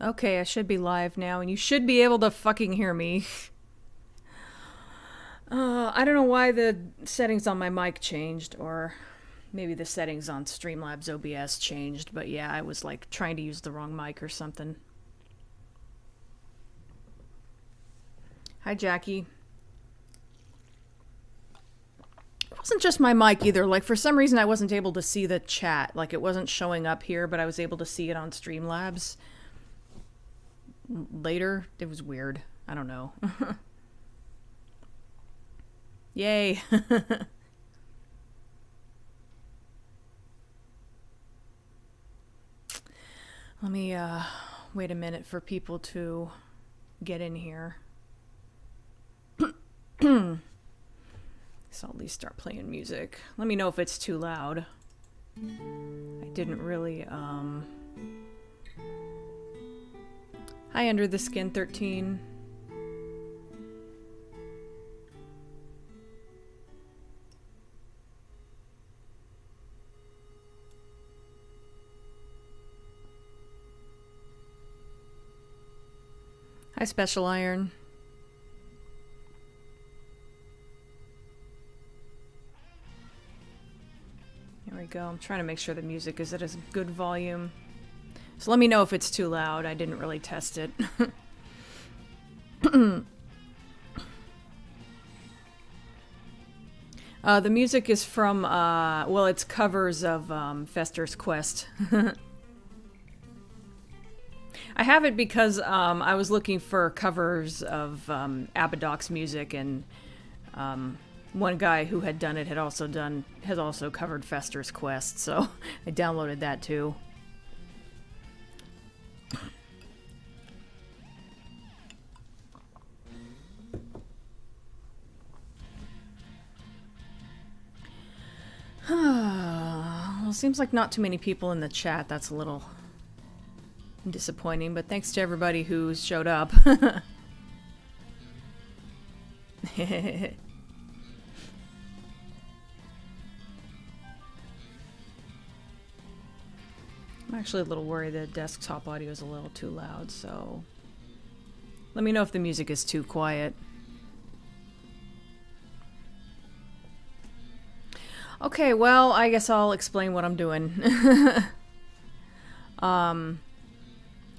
Okay, I should be live now, and you should be able to fucking hear me. I don't know why the settings on my mic changed, or maybe the settings on Streamlabs OBS changed, but yeah, I was like trying to use the wrong mic or something. Hi, Jackie. It wasn't just my mic either. Like, for some reason, I wasn't able to see the chat. Like, it wasn't showing up here, but I was able to see it on Streamlabs. Later, it was weird. I don't know. Yay. Let me wait a minute for people to get in here. So I'll at least start playing music. Let me know if it's too loud. I didn't really Hi, Under the Skin 13. Hi, Special Iron. There we go. I'm trying to make sure the music is at a good volume. So let me know if it's too loud. I didn't really test it. The music is from, well, it's covers of Fester's Quest. I have it because I was looking for covers of Abadox music, and one guy who had done it has also covered Fester's Quest, so I downloaded that too. Well, seems like not too many people in the chat. That's a little disappointing, but thanks to everybody who showed up. I'm actually a little worried the desktop audio is a little too loud, so let me know if the music is too quiet. Okay, well, I guess I'll explain what I'm doing.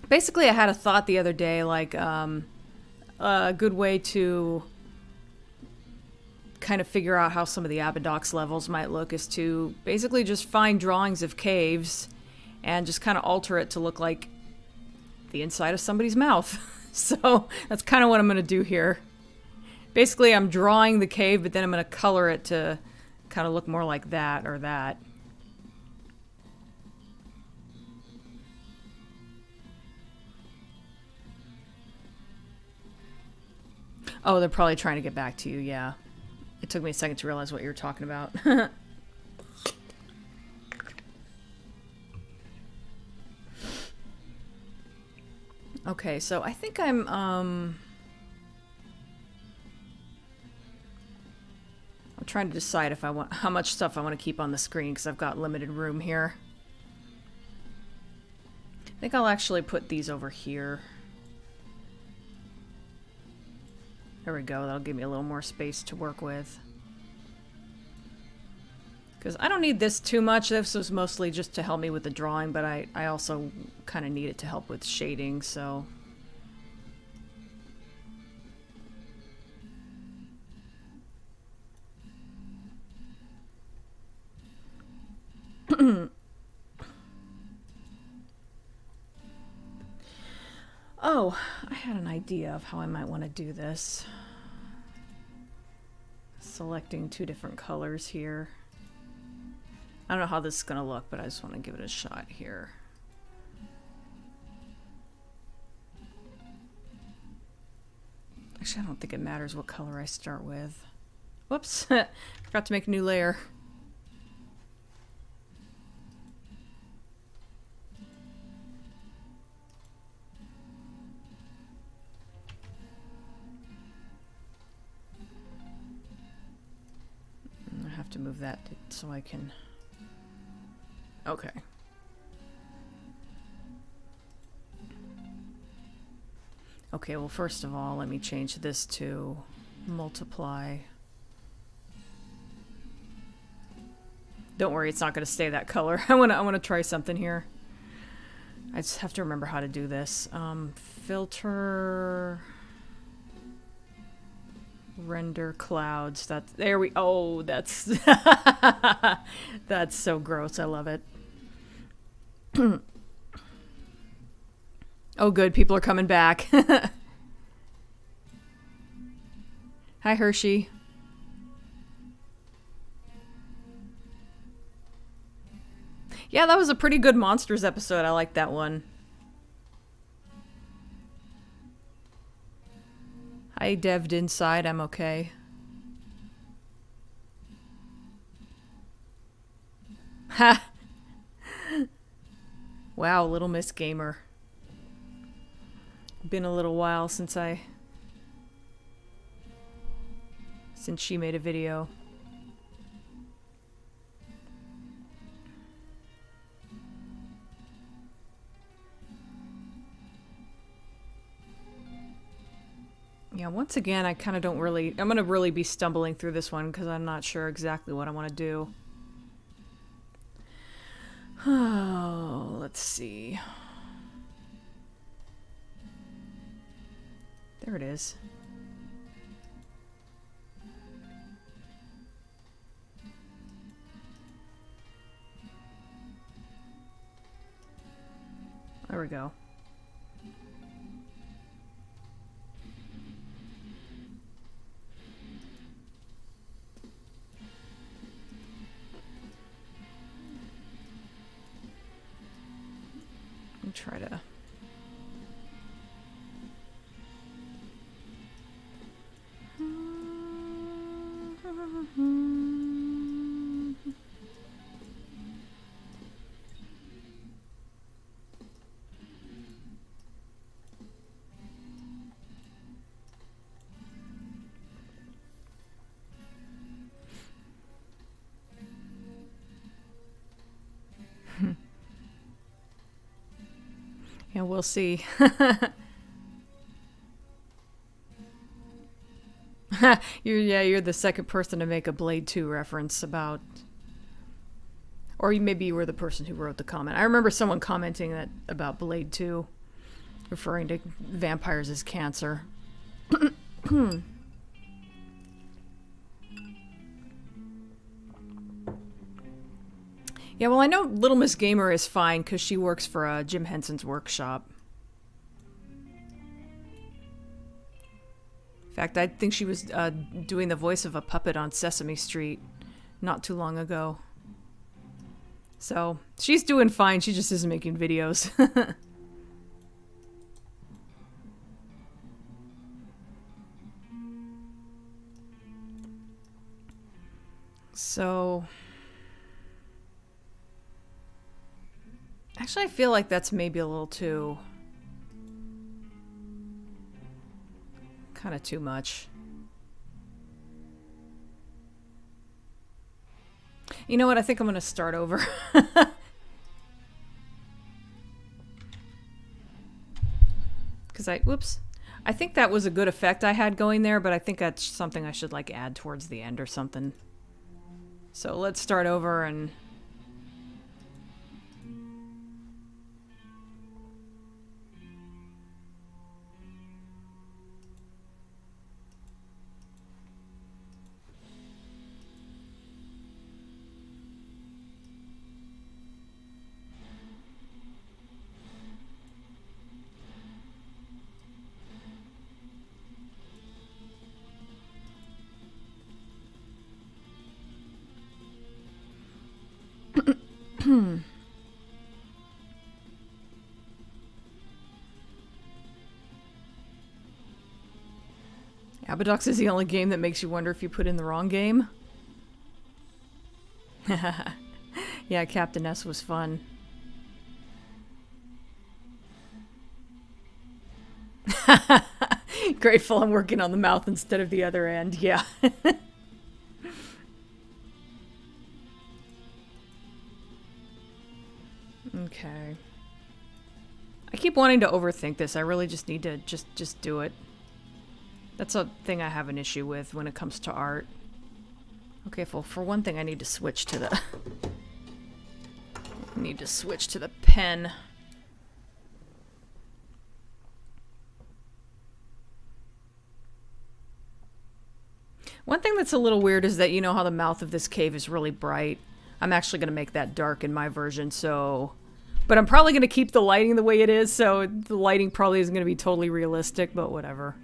Basically, I had a thought the other day, like, a good way to kind of figure out how some of the Abadox levels might look is to basically just find drawings of caves and just kind of alter it to look like the inside of somebody's mouth. So that's kind of what I'm going to do here. Basically, I'm drawing the cave, but then I'm going to color it to kind of look more like that or that. Oh, they're probably trying to get back to you, yeah. It took me a second to realize what you were talking about. Okay, so I think I'm trying to decide if I want how much stuff I want to keep on the screen because I've got limited room here. I think I'll actually put these over here. There we go, that'll give me a little more space to work with. Because I don't need this too much. This was mostly just to help me with the drawing, but I also kind of need it to help with shading, so... Oh, I had an idea of how I might want to do this. Selecting two different colors here. I don't know how this is going to look, but I just want to give it a shot here. Actually, I don't think it matters what color I start with. Whoops, forgot to make a new layer. I have to move that so I can... Okay. Okay, well, first of all, let me change this to multiply. Don't worry, it's not going to stay that color. I want to try something here. I just have to remember how to do this. Filter, render clouds. There we. Oh, that's that's so gross. I love it. Oh, good. People are coming back. Hi, Hershey. Yeah, that was a pretty good Monsters episode. I like that one. I dev'd inside. I'm okay. Ha! Wow, Little Miss Gamer. Been a little while since she made a video. Yeah, once again, I kind of don't really... I'm going to really be stumbling through this one because I'm not sure exactly what I want to do. Oh, let's see. There it is. There we go. Try to... Yeah, we'll see. You're the second person to make a Blade 2 reference about... Or maybe you were the person who wrote the comment. I remember someone commenting that about Blade 2, referring to vampires as cancer. Yeah, well, I know Little Miss Gamer is fine because she works for Jim Henson's workshop. In fact, I think she was doing the voice of a puppet on Sesame Street not too long ago. So, she's doing fine. She just isn't making videos. So... Actually, I feel like that's maybe a little too... kind of too much. You know what? I think I'm going to start over. Because whoops. I think that was a good effect I had going there, but I think that's something I should, like, add towards the end or something. So let's start over and... Abadox is the only game that makes you wonder if you put in the wrong game. Yeah, Captain S was fun. Grateful I'm working on the mouth instead of the other end, yeah. Okay. I keep wanting to overthink this. I really just need to just do it. That's a thing I have an issue with when it comes to art. Okay, well, for one thing, I need to switch to the... I need to switch to the pen. One thing that's a little weird is that you know how the mouth of this cave is really bright. I'm actually going to make that dark in my version, so... But I'm probably going to keep the lighting the way it is, so the lighting probably isn't going to be totally realistic, but whatever.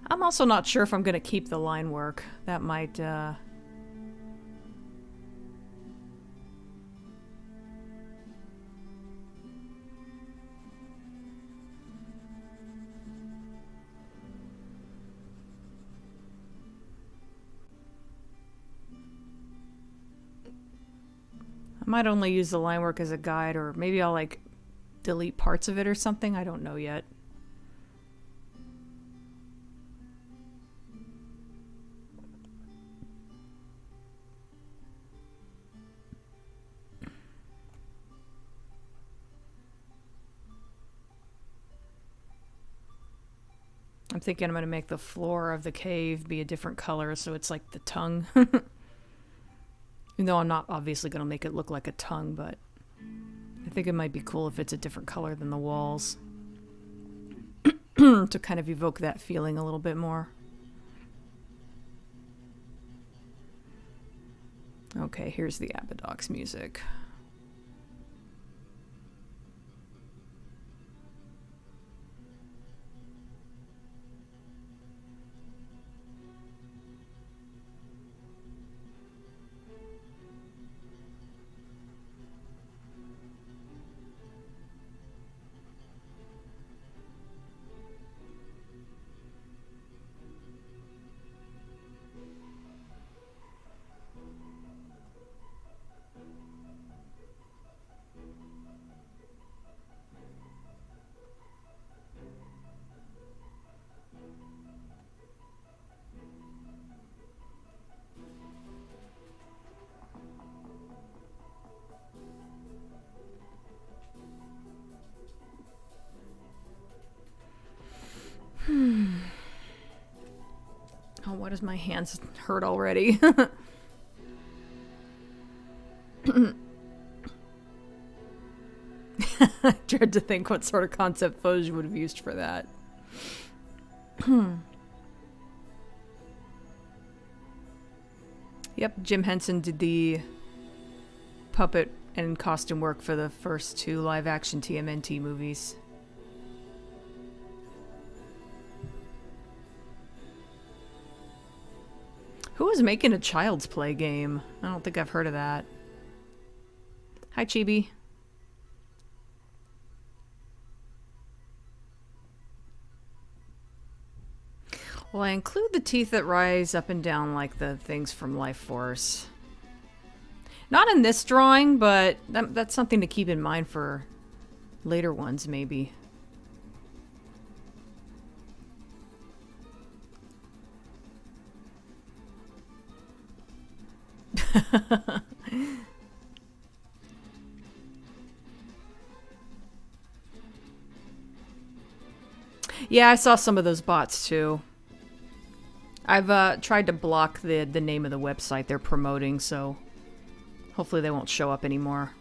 I'm also not sure if I'm going to keep the line work. That might, I might only use the line work as a guide, or maybe I'll, like, delete parts of it or something. I don't know yet. I'm thinking I'm going to make the floor of the cave be a different color, so it's like the tongue. Even though I'm not obviously going to make it look like a tongue, but I think it might be cool if it's a different color than the walls. To kind of evoke that feeling a little bit more. Okay, here's the Abadox music. Oh, why does my hands hurt already? I tried to think what sort of concept photos you would have used for that. Yep, Jim Henson did the puppet and costume work for the first 2 live-action TMNT movies. Who was making a Child's Play game? I don't think I've heard of that. Hi, Chibi. Well, I include the teeth that rise up and down like the things from Life Force. Not in this drawing, but that's something to keep in mind for later ones, maybe. Yeah, I saw some of those bots too. I've tried to block the name of the website they're promoting, so hopefully they won't show up anymore.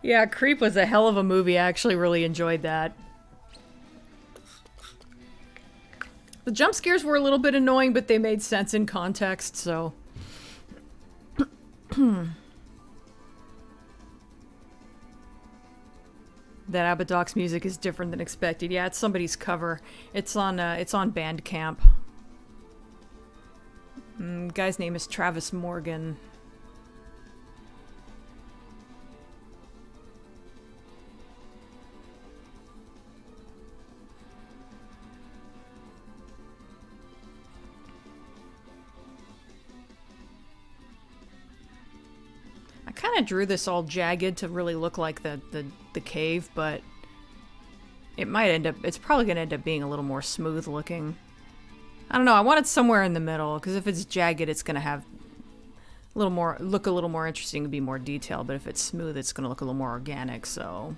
Yeah, Creep was a hell of a movie. I actually really enjoyed that. The jump scares were a little bit annoying, but they made sense in context, so... That Abadox music is different than expected. Yeah, it's somebody's cover. It's on Bandcamp. Guy's name is Travis Morgan. kind of drew this all jagged to really look like the cave, but it's probably going to end up being a little more smooth looking. I don't know, I want it somewhere in the middle, because if it's jagged, it's going to have look a little more interesting and be more detailed, but if it's smooth, it's going to look a little more organic, so.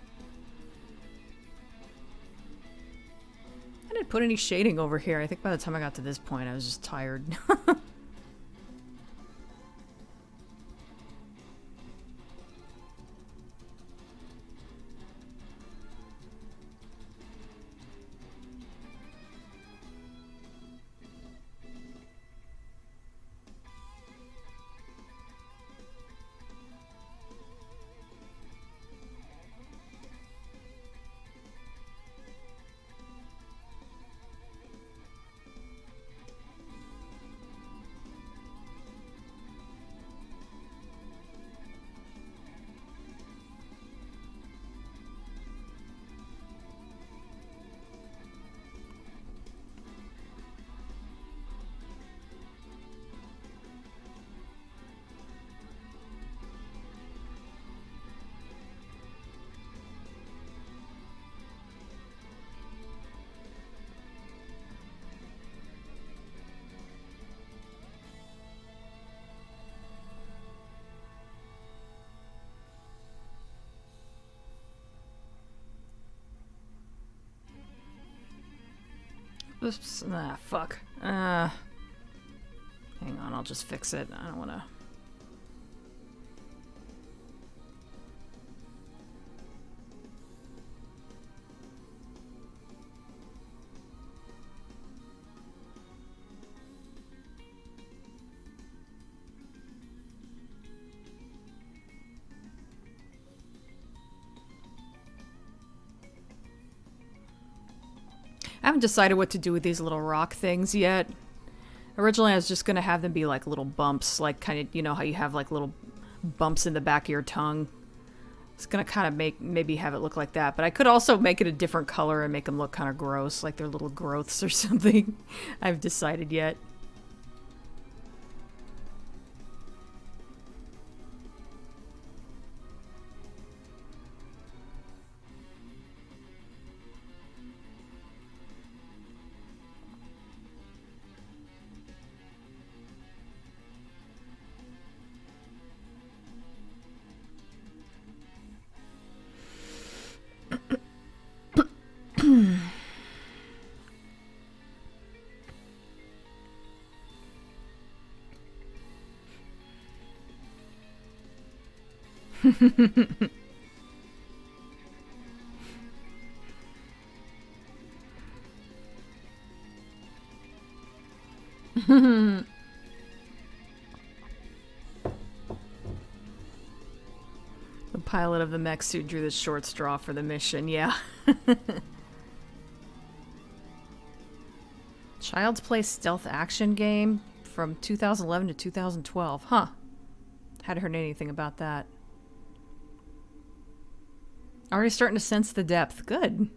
I didn't put any shading over here. I think by the time I got to this point, I was just tired. Oops. Ah, fuck. Hang on, I'll just fix it. I don't want to... I haven't decided what to do with these little rock things yet. Originally, I was just going to have them be like little bumps, like kind of, you know how you have like little bumps in the back of your tongue. It's going to kind of maybe have it look like that. But I could also make it a different color and make them look kind of gross, like they're little growths or something. I haven't decided yet. The pilot of the mech suit drew the short straw for the mission, yeah. Child's Play stealth action game from 2011 to 2012. Huh. Hadn't heard anything about that. Already starting to sense the depth. Good.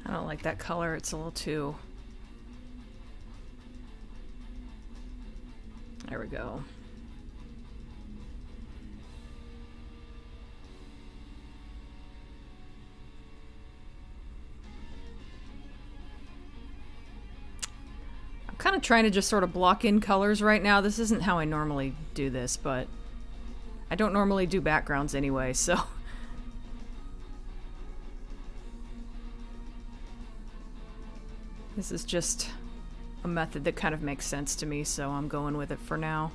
I don't like that color. It's a little too... There we go. I'm kind of trying to just sort of block in colors right now. This isn't how I normally do this, but I don't normally do backgrounds anyway, so... This is just a method that kind of makes sense to me, so I'm going with it for now.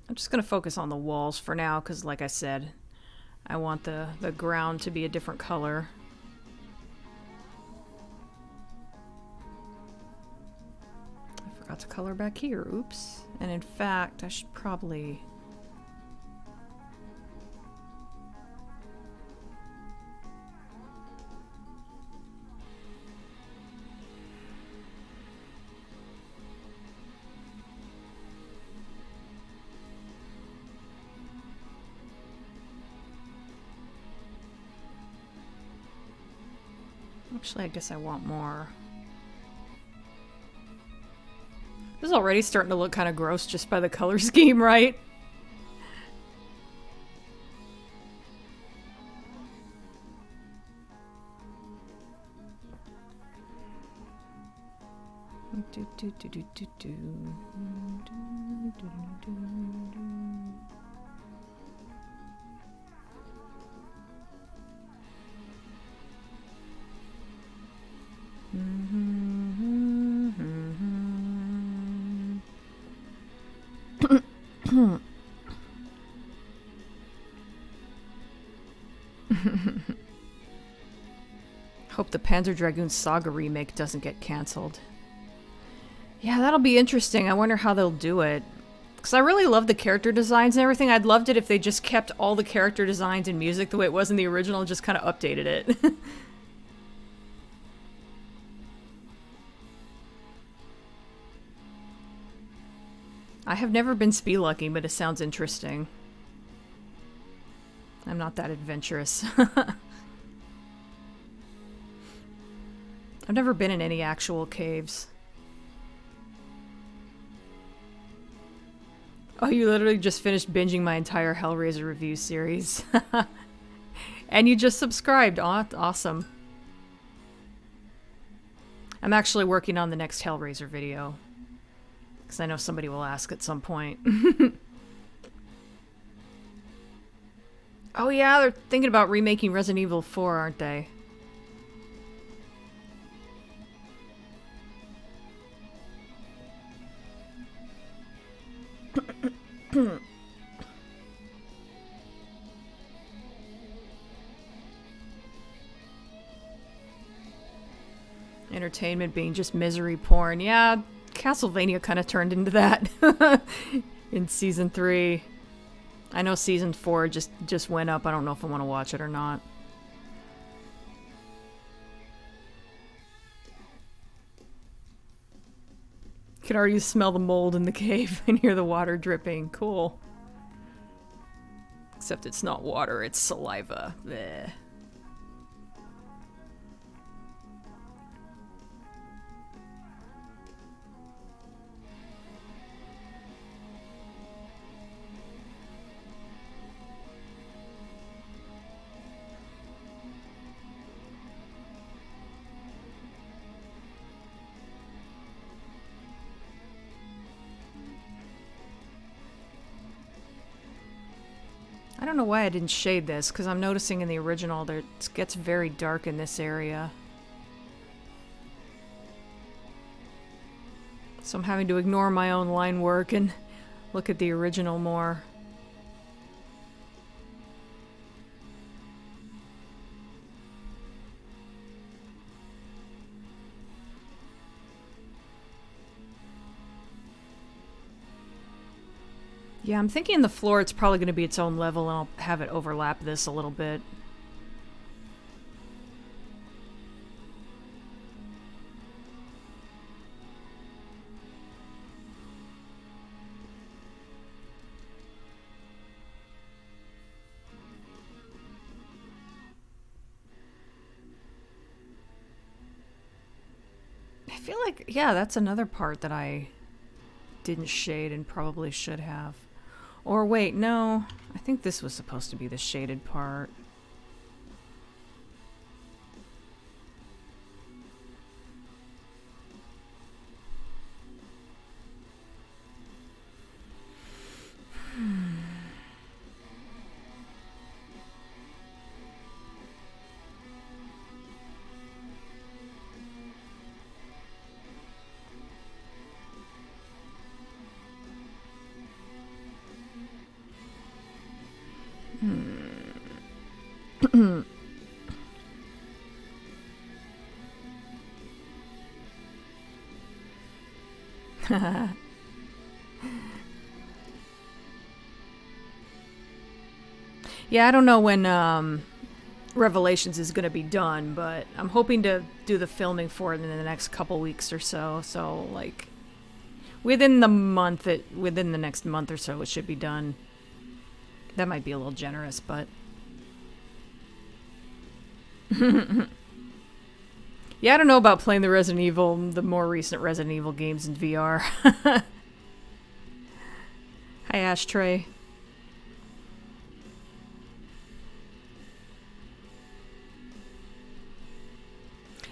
I'm just going to focus on the walls for now because, like I said, I want the ground to be a different color. I forgot to color back here. Oops. And in fact, I should probably... Actually, I guess I want more. This is already starting to look kind of gross just by the color scheme, right? Hope the Panzer Dragoon Saga remake doesn't get cancelled. Yeah, that'll be interesting. I wonder how they'll do it. Because I really love the character designs and everything. I'd loved it if they just kept all the character designs and music the way it was in the original and just kind of updated it. I have never been spelunking, but it sounds interesting. I'm not that adventurous. I've never been in any actual caves. Oh, you literally just finished binging my entire Hellraiser review series. And you just subscribed. Awesome. I'm actually working on the next Hellraiser video. Because I know somebody will ask at some point. Oh yeah, they're thinking about remaking Resident Evil 4, aren't they? Entertainment being just misery porn. Yeah, Castlevania kind of turned into that in season 3. I know season 4 just went up. I don't know if I want to watch it or not. You can already smell the mold in the cave and hear the water dripping. Cool. Except it's not water, it's saliva. Bleh. I don't know why I didn't shade this, because I'm noticing in the original that it gets very dark in this area. So I'm having to ignore my own line work and look at the original more. Yeah, I'm thinking the floor, it's probably going to be its own level, and I'll have it overlap this a little bit. I feel like, yeah, that's another part that I didn't shade and probably should have. Or wait, no. I think this was supposed to be the shaded part. Yeah, I don't know when Revelations is going to be done, but I'm hoping to do the filming for it in the next couple weeks or so. So, like, within the next month or so, it should be done. That might be a little generous, but yeah, I don't know about playing the more recent Resident Evil games in VR. Hi, Ashtray.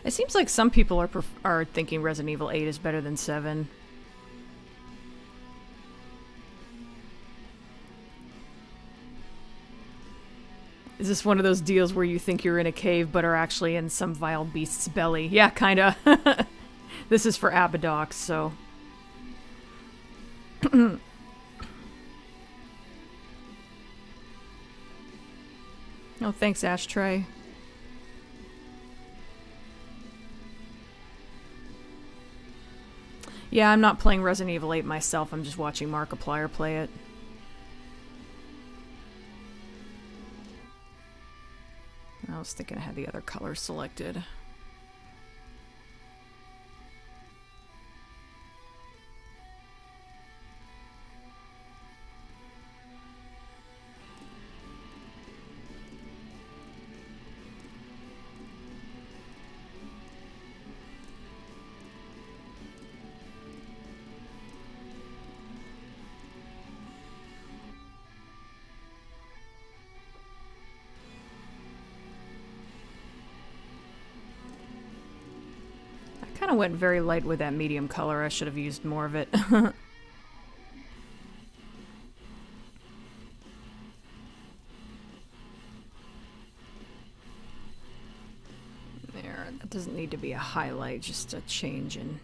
It seems like some people are thinking Resident Evil 8 is better than 7. Is this one of those deals where you think you're in a cave but are actually in some vile beast's belly? Yeah, kinda. This is for Abadox, so... Oh, thanks, Ashtray. Yeah, I'm not playing Resident Evil 8 myself, I'm just watching Markiplier play it. I was thinking I had the other colors selected. Kind of went very light with that medium color. I should have used more of it. There, that doesn't need to be a highlight, just a change in...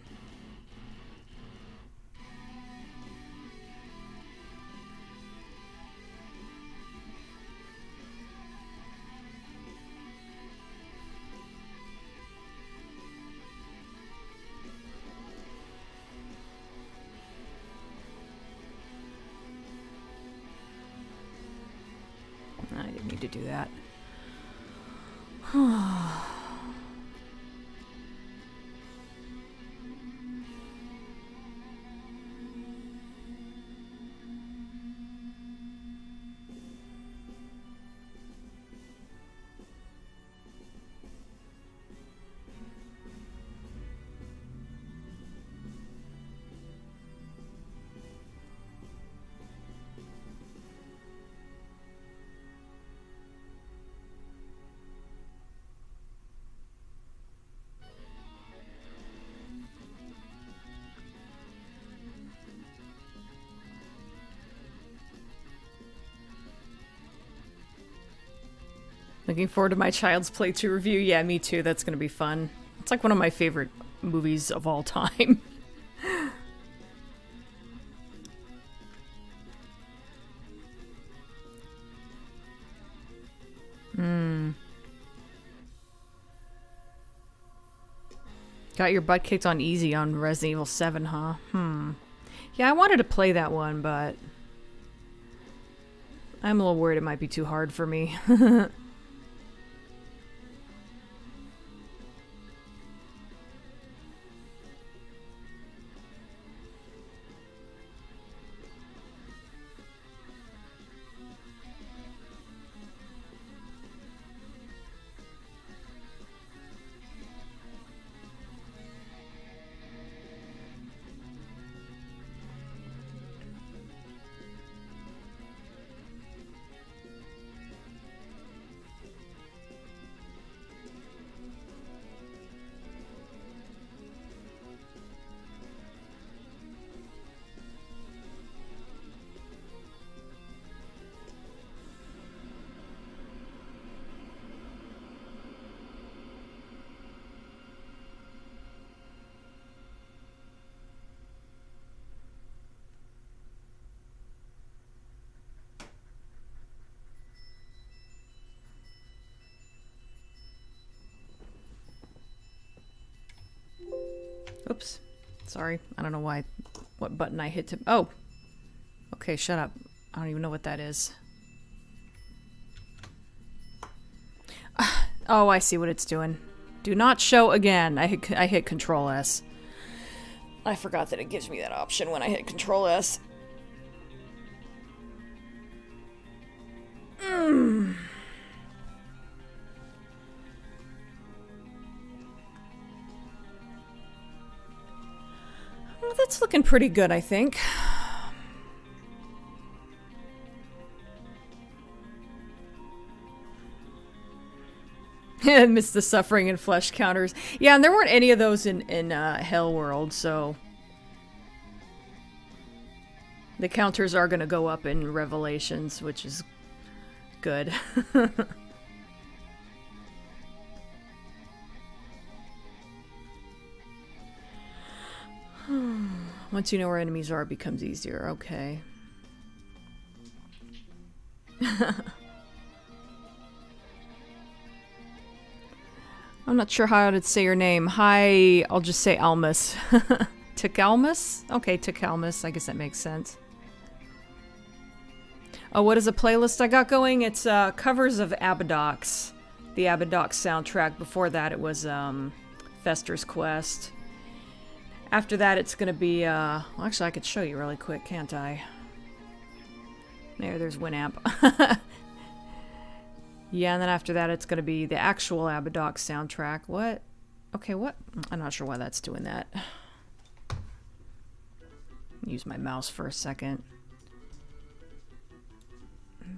I didn't need to do that. Looking forward to my Child's Play 2 review. Yeah, me too. That's going to be fun. It's like one of my favorite movies of all time. Got your butt kicked on easy on Resident Evil 7, huh? Yeah, I wanted to play that one, but... I'm a little worried it might be too hard for me. Oops. Sorry. I don't know why what button I hit to... Oh! Okay, shut up. I don't even know what that is. Oh, I see what it's doing. Do not show again. I hit Control S. I forgot that it gives me that option when I hit Control S. Well, that's looking pretty good, I think. Miss the suffering and flesh counters. Yeah, and there weren't any of those in Hell World, so the counters are going to go up in Revelations, which is good. Once you know where enemies are, it becomes easier. Okay. I'm not sure how to say your name. Hi, I'll just say Almus. Tikalmus? Okay, Tikalmus. I guess that makes sense. Oh, what is a playlist I got going? It's covers of Abadox. The Abadox soundtrack. Before that, it was Fester's Quest. After that, it's going to be... well, actually, I could show you really quick, can't I? There's Winamp. Yeah, and then after that, it's going to be the actual Abadox soundtrack. What? Okay, what? I'm not sure why that's doing that. Use my mouse for a second.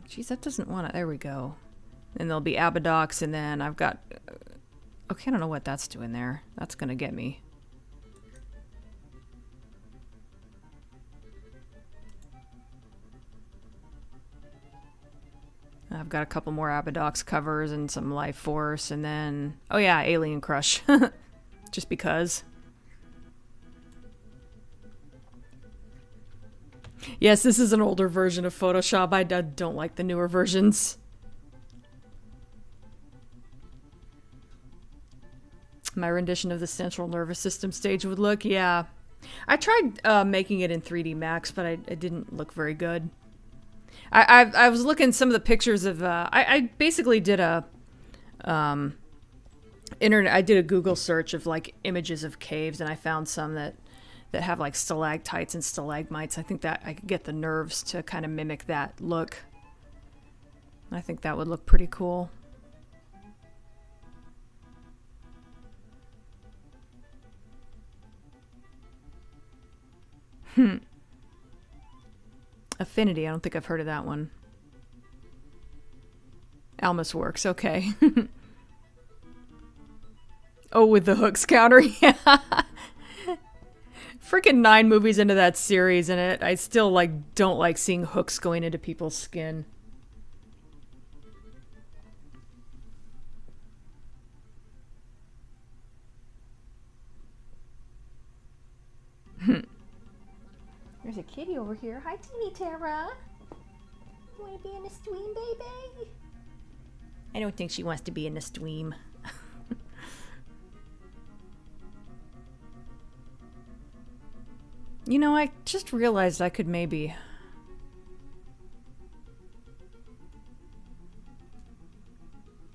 Jeez, that doesn't want to... There we go. And there'll be Abadox, and then I've got... Okay, I don't know what that's doing there. That's going to get me. I've got a couple more Abadox covers and some Life Force, and then... Oh yeah, Alien Crush. Just because. Yes, this is an older version of Photoshop. I don't like the newer versions. My rendition of the central nervous system stage would look, yeah. I tried making it in 3D Max, but it didn't look very good. I was looking at some of the pictures of... I basically did a... I did a Google search of, like, images of caves, and I found some that have, like, stalactites and stalagmites. I think that I could get the nerves to kind of mimic that look. I think that would look pretty cool. Affinity, I don't think I've heard of that one. Almus Works, okay. Oh, with the hooks counter? Yeah. Freaking 9 movies into that series, and I still, like, don't like seeing hooks going into people's skin. There's a kitty over here. Hi, Teeny Tara. You want to be in the stream, baby? I don't think she wants to be in the stream. You know, I just realized I could maybe...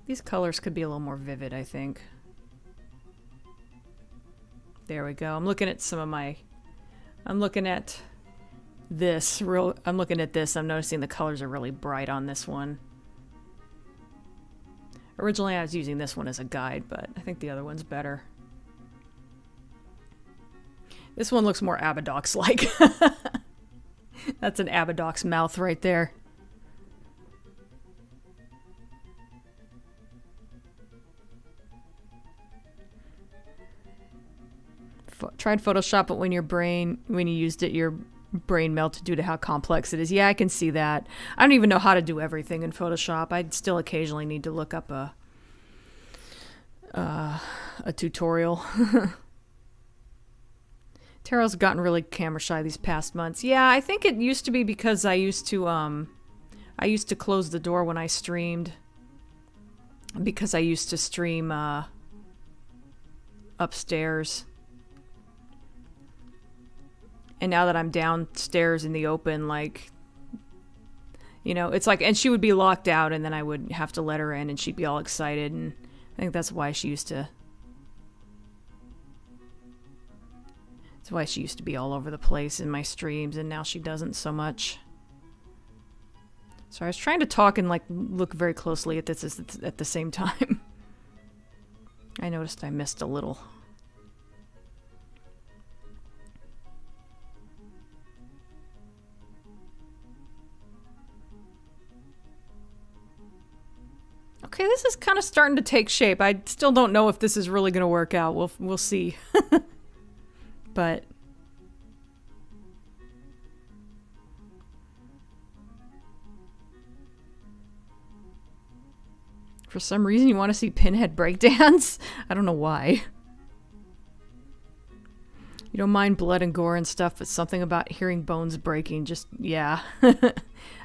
These colors could be a little more vivid, I think. There we go. I'm looking at some of my... I'm looking at this. I'm looking at this. I'm noticing the colors are really bright on this one. Originally, I was using this one as a guide, but I think the other one's better. This one looks more Abadox-like. That's an Abadox mouth right there. Tried Photoshop, but when you used it, your brain melted due to how complex it is. Yeah, I can see that. I don't even know how to do everything in Photoshop. I'd still occasionally need to look up a tutorial. Taro's gotten really camera shy these past months. Yeah, I think it used to be because I used to close the door when I streamed. Because I used to stream upstairs. And now that I'm downstairs in the open, like, you know, it's like, and she would be locked out, and then I would have to let her in, and she'd be all excited, and I think that's why she used to be all over the place in my streams, and now she doesn't so much. So I was trying to talk and like look very closely at this at the same time. I noticed I missed a little. Okay, this is kind of starting to take shape. I still don't know if this is really going to work out. We'll see. But for some reason you want to see Pinhead breakdance? I don't know why. You don't mind blood and gore and stuff, but something about hearing bones breaking, just, yeah.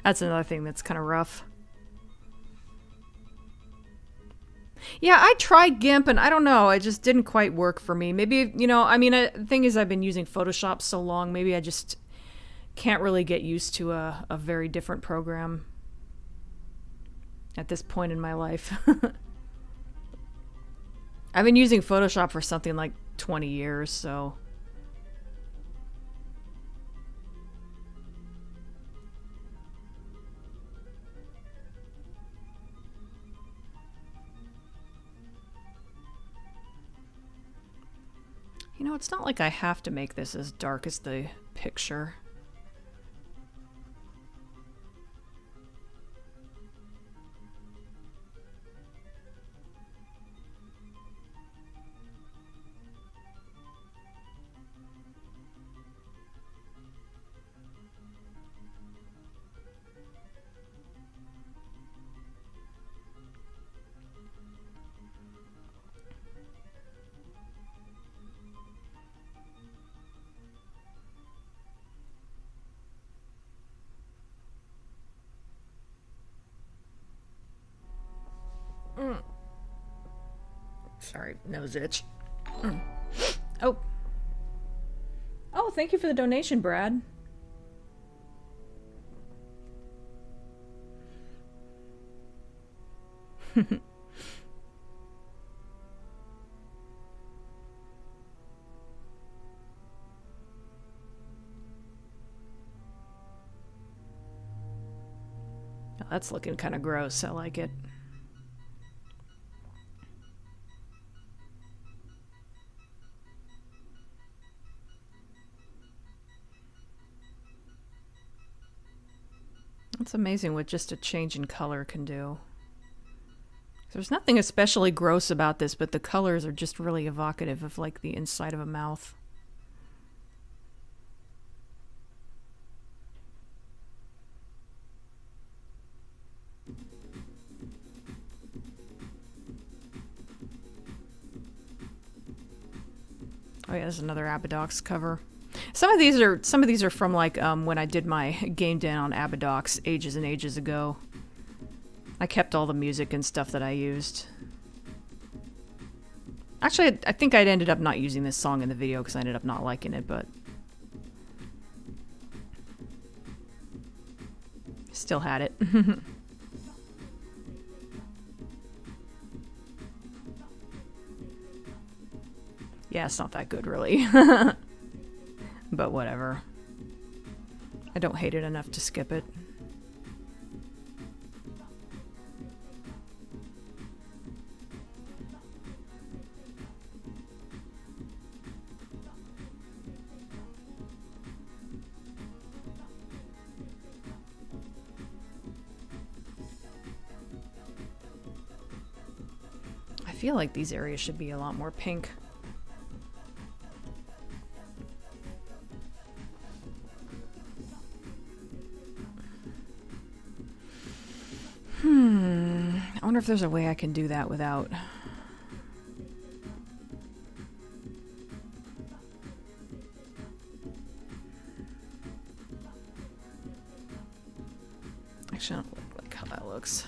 That's another thing that's kind of rough. Yeah, I tried GIMP, and I don't know, it just didn't quite work for me. Maybe, you know, I mean, the thing is I've been using Photoshop so long, maybe I just can't really get used to a very different program at this point in my life. I've been using Photoshop for something like 20 years, so... You know, it's not like I have to make this as dark as the picture. Sorry, nose itch. Oh. Oh, thank you for the donation, Brad. Oh, that's looking kind of gross. I like it. It's amazing what just a change in color can do. There's nothing especially gross about this, but the colors are just really evocative of like the inside of a mouth. Oh yeah, there's another Abadox cover. Some of these are from like when I did my game den on Abadox ages and ages ago. I kept all the music and stuff that I used. Actually, I think I'd ended up not using this song in the video because I ended up not liking it, but still had it. Yeah, it's not that good, really. But whatever. I don't hate it enough to skip it. I feel like these areas should be a lot more pink. I wonder if there's a way I can do that without... Actually, I don't like how that looks.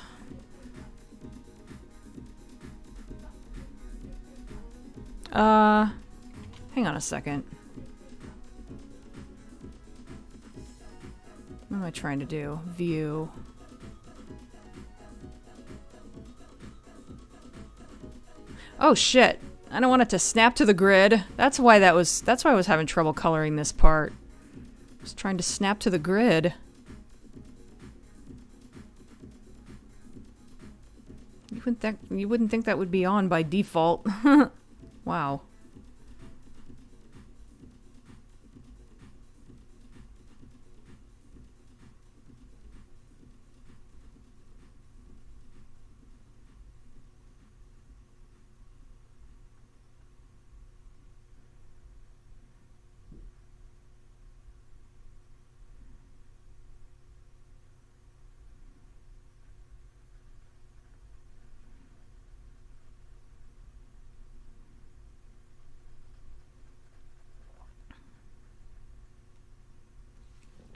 Hang on a second. am I trying to do? View. Oh shit. I don't want it to snap to the grid. That's why I was having trouble coloring this part. I was trying to snap to the grid. You wouldn't think that would be on by default. Wow.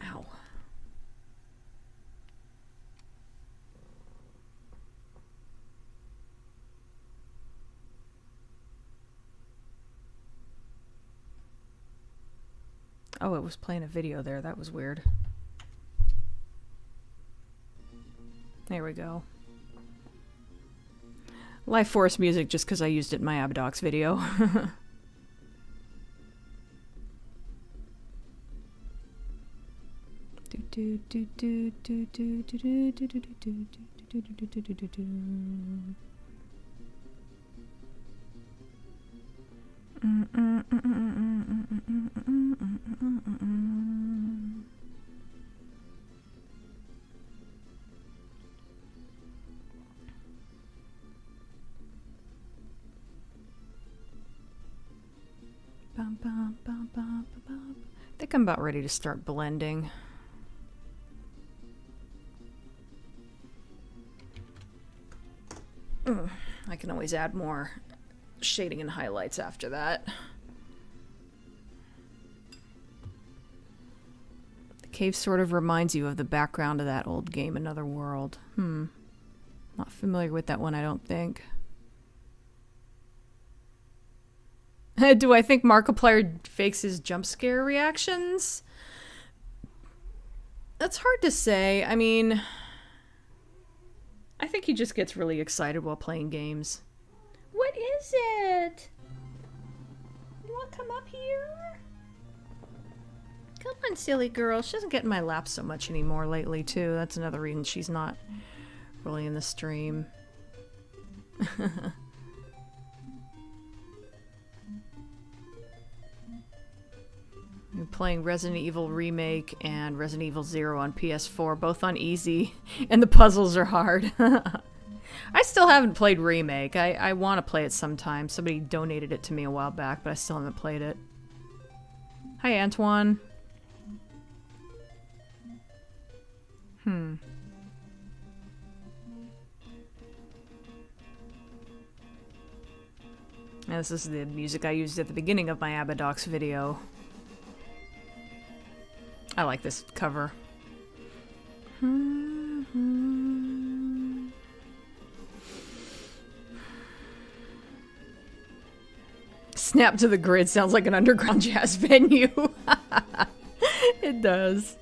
Ow. Oh, it was playing a video there. That was weird. There we go. Life Force music just because I used it in my Abadox video. I think I'm about ready to start blending. I can always add more shading and highlights after that. The cave sort of reminds you of the background of that old game, Another World. Not familiar with that one, I don't think. Do I think Markiplier fakes his jump scare reactions? That's hard to say. I mean, I think he just gets really excited while playing games. What is it? You want to come up here? Come on, silly girl. She doesn't get in my lap so much anymore lately, too. That's another reason she's not really in the stream. We're playing Resident Evil Remake and Resident Evil 0 on PS4, both on easy, and the puzzles are hard. I still haven't played Remake. I want to play it sometime. Somebody donated it to me a while back, but I still haven't played it. Hi, Antoine. And this is the music I used at the beginning of my Abadox video. I like this cover. Snap to the Grid sounds like an underground jazz venue. It does.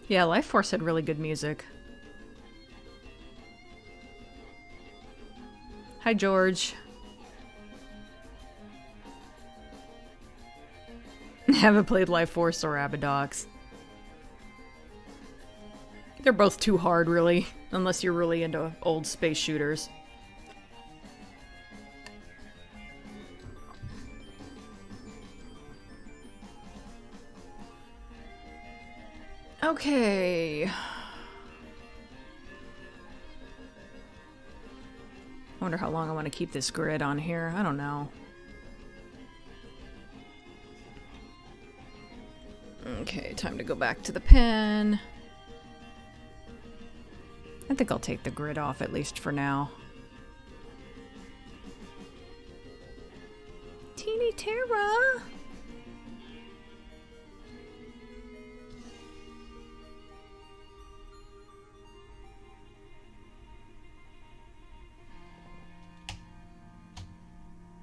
Yeah, Life Force had really good music. Hi, George. Haven't played Life Force or Abadox. They're both too hard, really, unless you're really into old space shooters. Okay. Wonder how long I want to keep this grid on here. I don't know. Okay, time to go back to the pen. I think I'll take the grid off at least for now. Teeny Terra!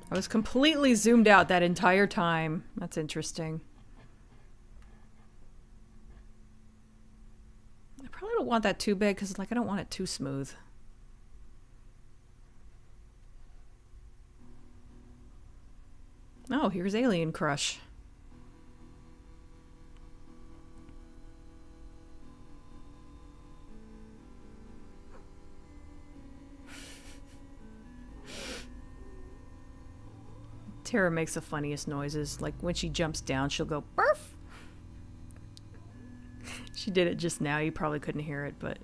I was completely zoomed out that entire time. That's interesting. I probably don't want that too big because, like, I don't want it too smooth. Oh, here's Alien Crush. Tara makes the funniest noises. Like when she jumps down, she'll go "Burf." She did it just now. You probably couldn't hear it, but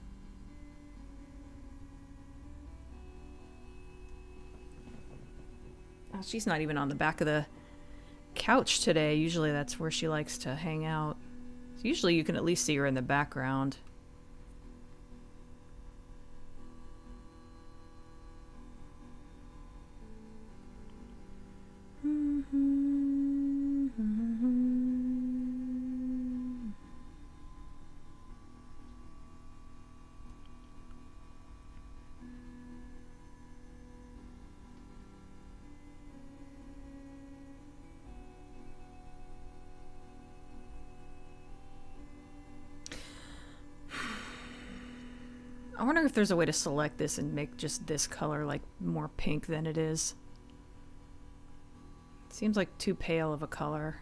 oh, she's not even on the back of the couch today. Usually that's where she likes to hang out. So usually you can at least see her in the background. I wonder if there's a way to select this and make just this color like more pink than it is. It seems like too pale of a color.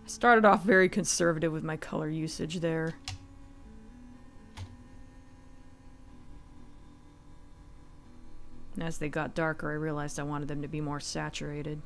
I started off very conservative with my color usage there. And as they got darker, I realized I wanted them to be more saturated.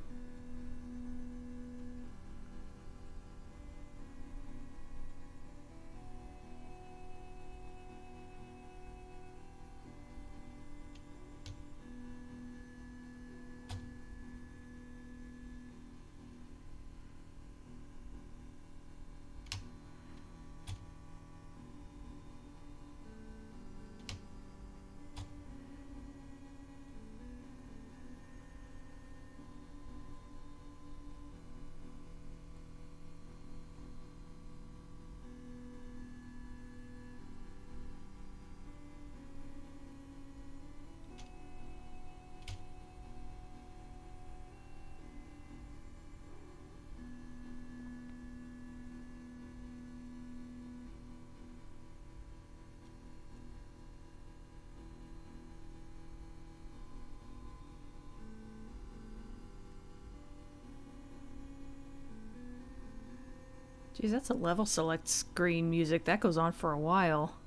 Geez, that's a level select screen music. That goes on for a while.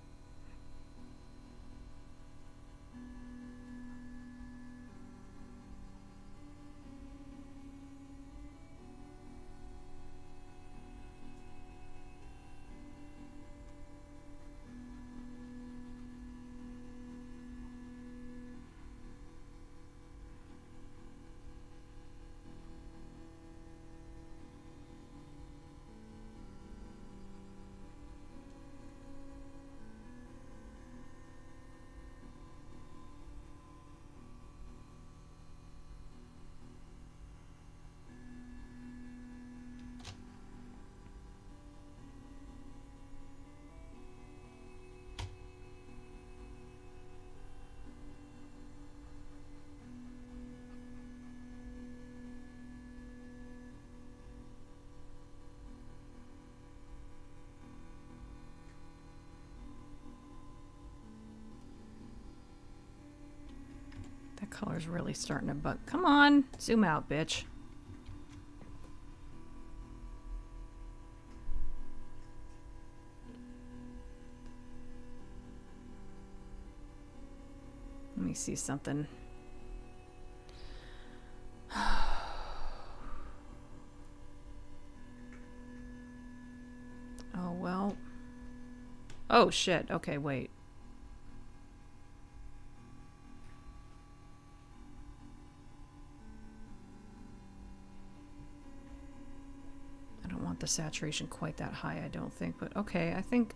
That color's really starting to bug. Come on, zoom out, bitch. Let me see something. Oh, well. Oh, shit. Okay, wait. I don't want the saturation quite that high, I don't think. But okay, I feel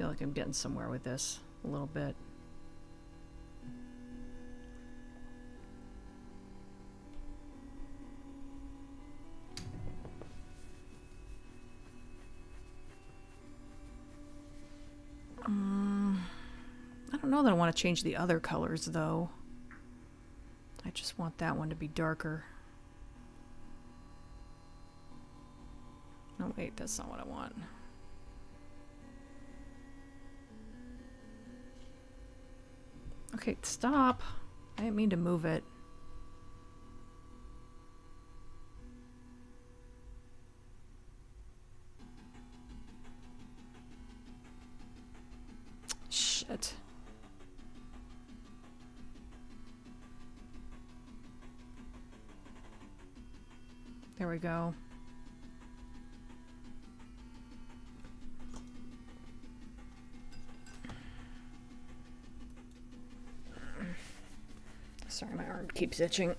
like I'm getting somewhere with this a little bit. I don't know that I want to change the other colors, though. I I just want that one to be darker. No, wait, that's not what I want. Okay, stop. I didn't mean to move it. Shit. There we go. Sorry, my arm keeps itching.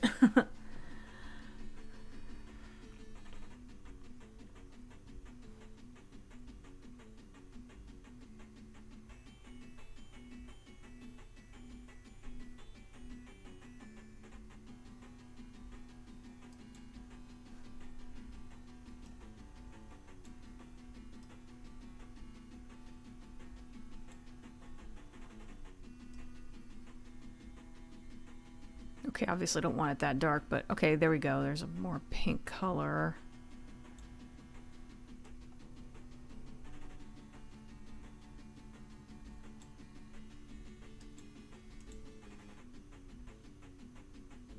Okay, obviously don't want it that dark, but okay, there we go. There's a more pink color.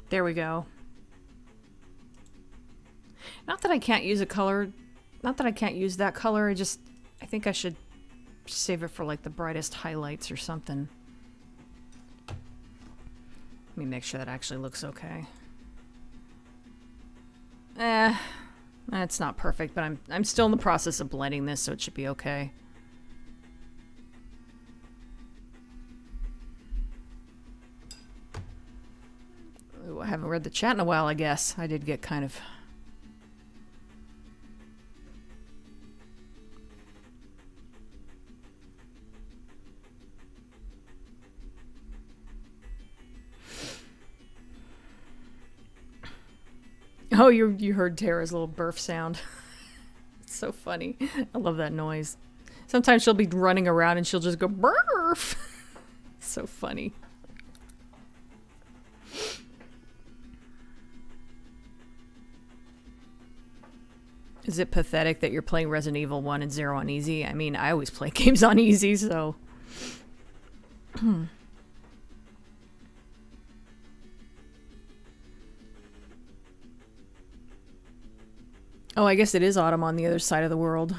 There we go. Not that I can't use a color, not that I can't use that color, I think I should save it for like the brightest highlights or something. Let me make sure that actually looks okay. It's not perfect, but I'm still in the process of blending this, so it should be okay. Ooh, I haven't read the chat in a while, I guess. I did get kind of... Oh, you heard Tara's little burf sound. It's so funny. I love that noise. Sometimes she'll be running around and she'll just go burf. So funny. Is it pathetic that you're playing Resident Evil 1 and 0 on easy? I mean, I always play games on easy, so... Oh, I guess it is autumn on the other side of the world.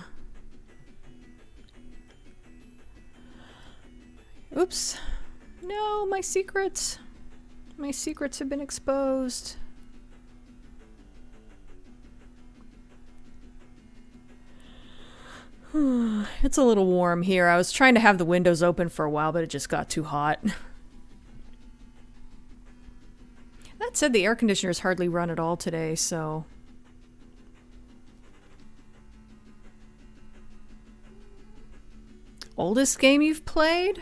Oops. No, my secrets. My secrets have been exposed. It's a little warm here. I was trying to have the windows open for a while, but it just got too hot. That said, the air conditioner's hardly run at all today, so... Oldest game you've played?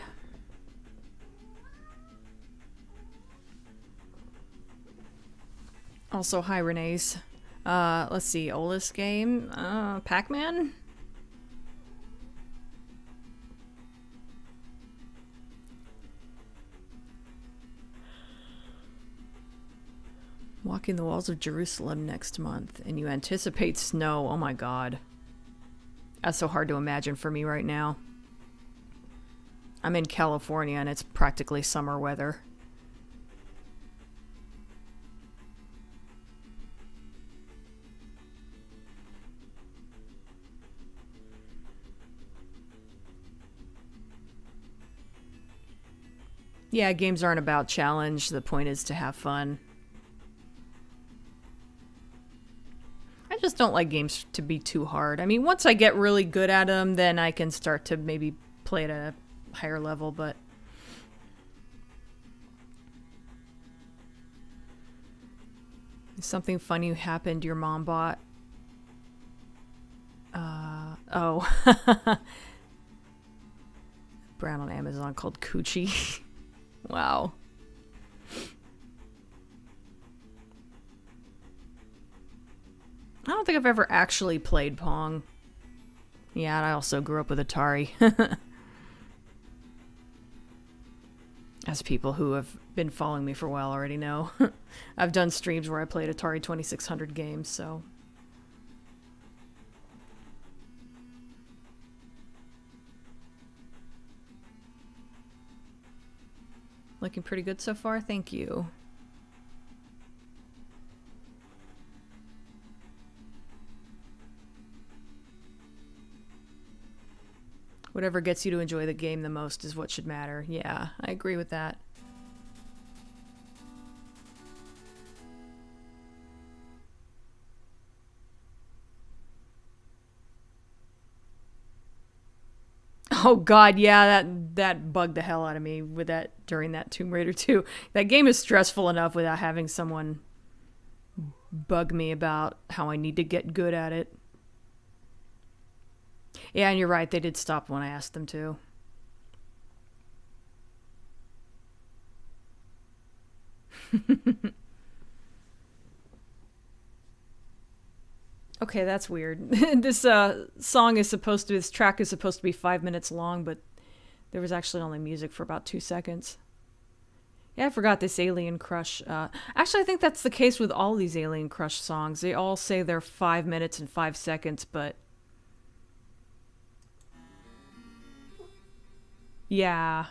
Also, hi, Renee's. Let's see. Oldest game? Pac-Man? Walking the walls of Jerusalem next month, and you anticipate snow. Oh my god. That's so hard to imagine for me right now. I'm in California and it's practically summer weather. Yeah, games aren't about challenge. The point is to have fun. I just don't like games to be too hard. I mean, once I get really good at them, then I can start to maybe play at a higher level, but... Something funny happened your mom bought? Oh. Brand on Amazon called Coochie. Wow. I don't think I've ever actually played Pong. Yeah, I also grew up with Atari. As people who have been following me for a while already know. I've done streams where I played Atari 2600 games, so... Looking pretty good so far, thank you. Whatever gets you to enjoy the game the most is what should matter. Yeah, I agree with that. Oh god, yeah, that bugged the hell out of me with that during that Tomb Raider 2. That game is stressful enough without having someone bug me about how I need to get good at it. Yeah, and you're right, they did stop when I asked them to. Okay, that's weird. This this track is supposed to be 5 minutes long, but there was actually only music for about 2 seconds. Yeah, I forgot this Alien Crush. Actually, I think that's the case with all these Alien Crush songs. They all say they're 5 minutes and 5 seconds, but... Yeah.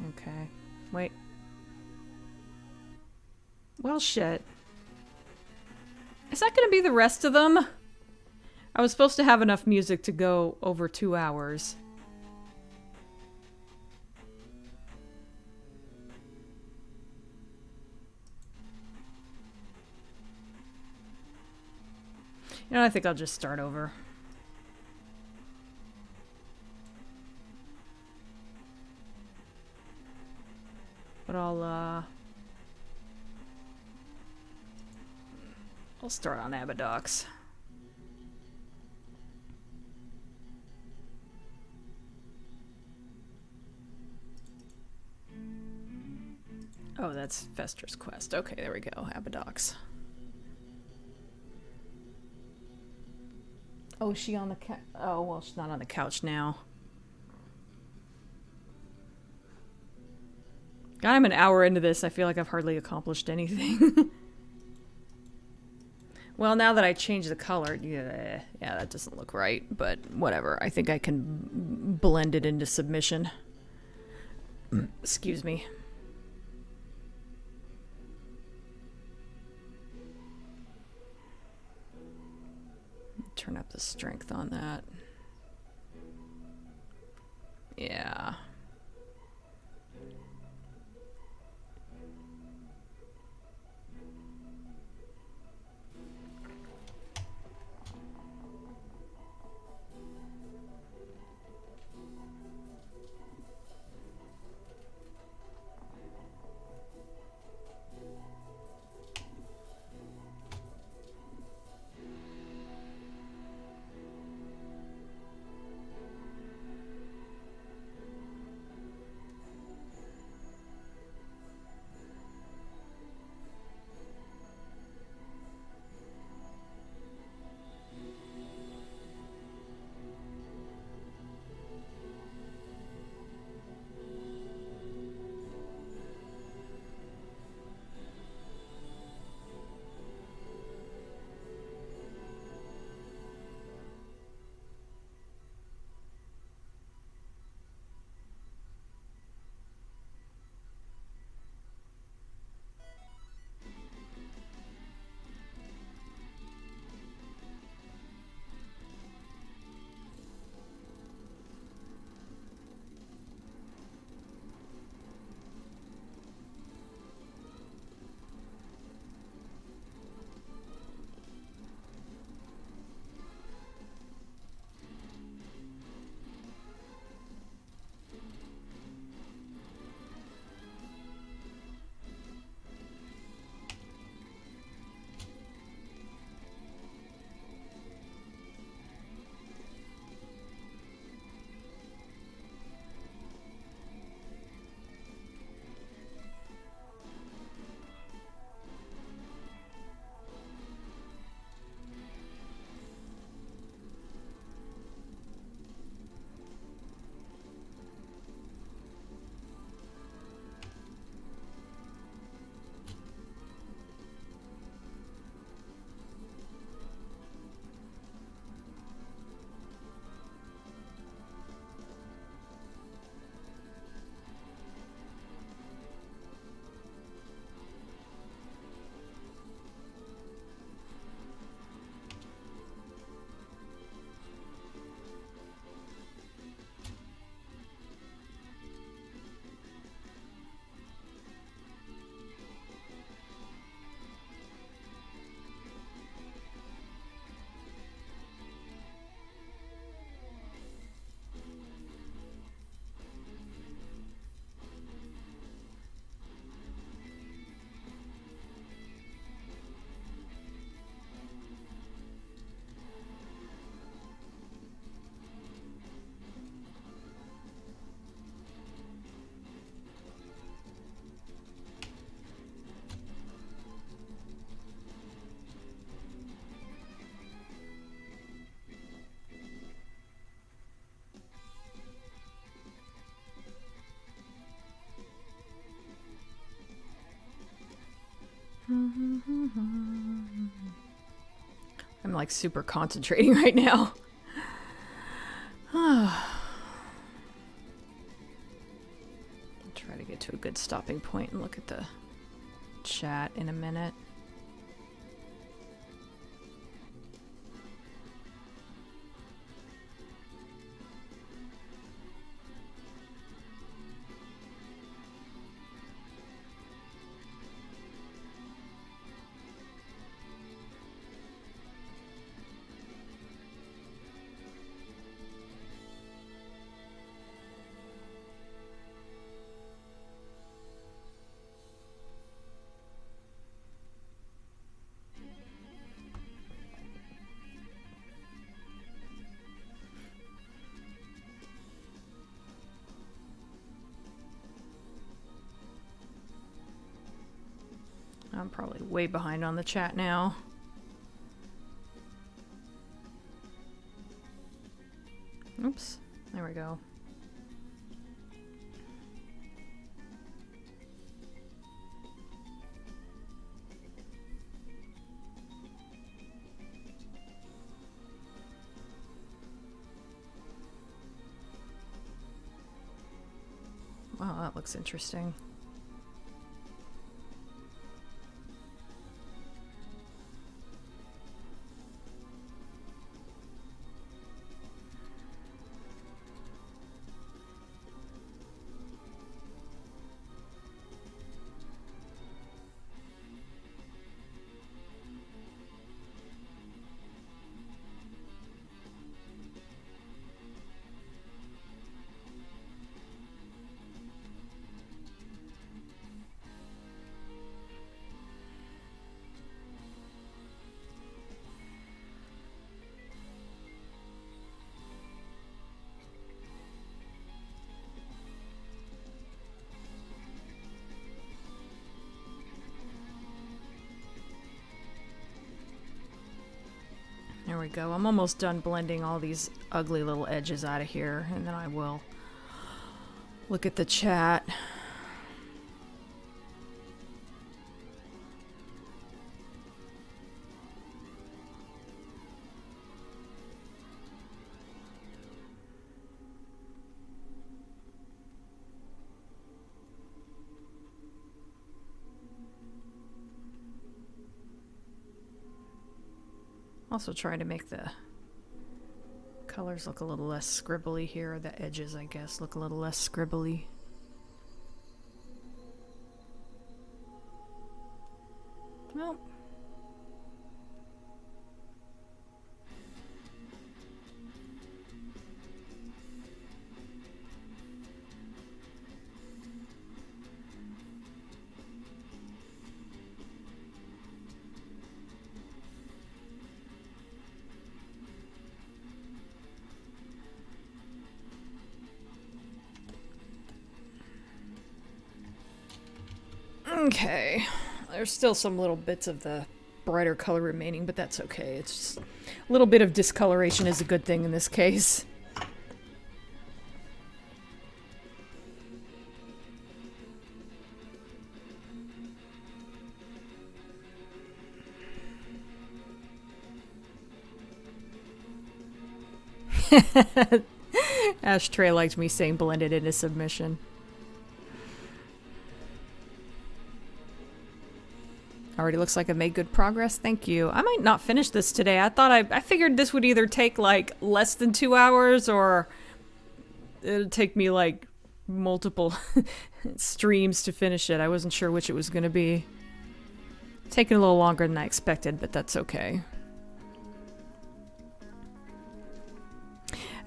Okay. Wait. Well, shit. Is that gonna be the rest of them? I was supposed to have enough music to go over 2 hours. You know, I think I'll just start over. But I'll start on Abadox. Oh, that's Fester's Quest. Okay, there we go. Abadox. Oh, is she on the couch? Oh, well, she's not on the couch now. God, I'm an hour into this. I feel like I've hardly accomplished anything. Well, now that I changed the color, yeah, that doesn't look right, but whatever. I think I can blend it into submission. Excuse me. Turn up the strength on that. Yeah. I'm like super concentrating right now. I'll try to get to a good stopping point and look at the chat in a minute. I'm probably way behind on the chat now. Oops, there we go. Wow, that looks interesting. There we go. I'm almost done blending all these ugly little edges out of here, and then I will look at the chat. Also trying to make the colors look a little less scribbly here. The edges, I guess, look a little less scribbly. Well. Okay, there's still some little bits of the brighter color remaining, but that's okay. It's just a little bit of discoloration is a good thing in this case. Ashtray liked me saying blended into submission. Already looks like I've made good progress. Thank you. I might not finish this today. I figured this would either take like less than 2 hours or it'd take me like multiple streams to finish it. I wasn't sure which it was going to be. Taking a little longer than I expected, but that's okay.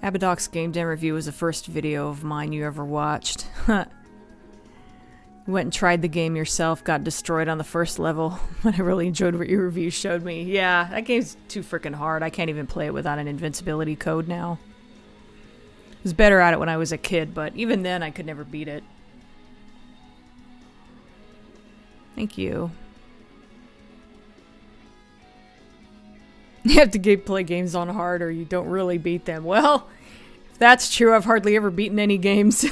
Abadox Game Den Review was the first video of mine you ever watched. You went and tried the game yourself, got destroyed on the first level, but I really enjoyed what your review showed me. Yeah, that game's too freaking hard. I can't even play it without an invincibility code now. I was better at it when I was a kid, but even then I could never beat it. Thank you. You have to play games on hard or you don't really beat them. Well, if that's true, I've hardly ever beaten any games.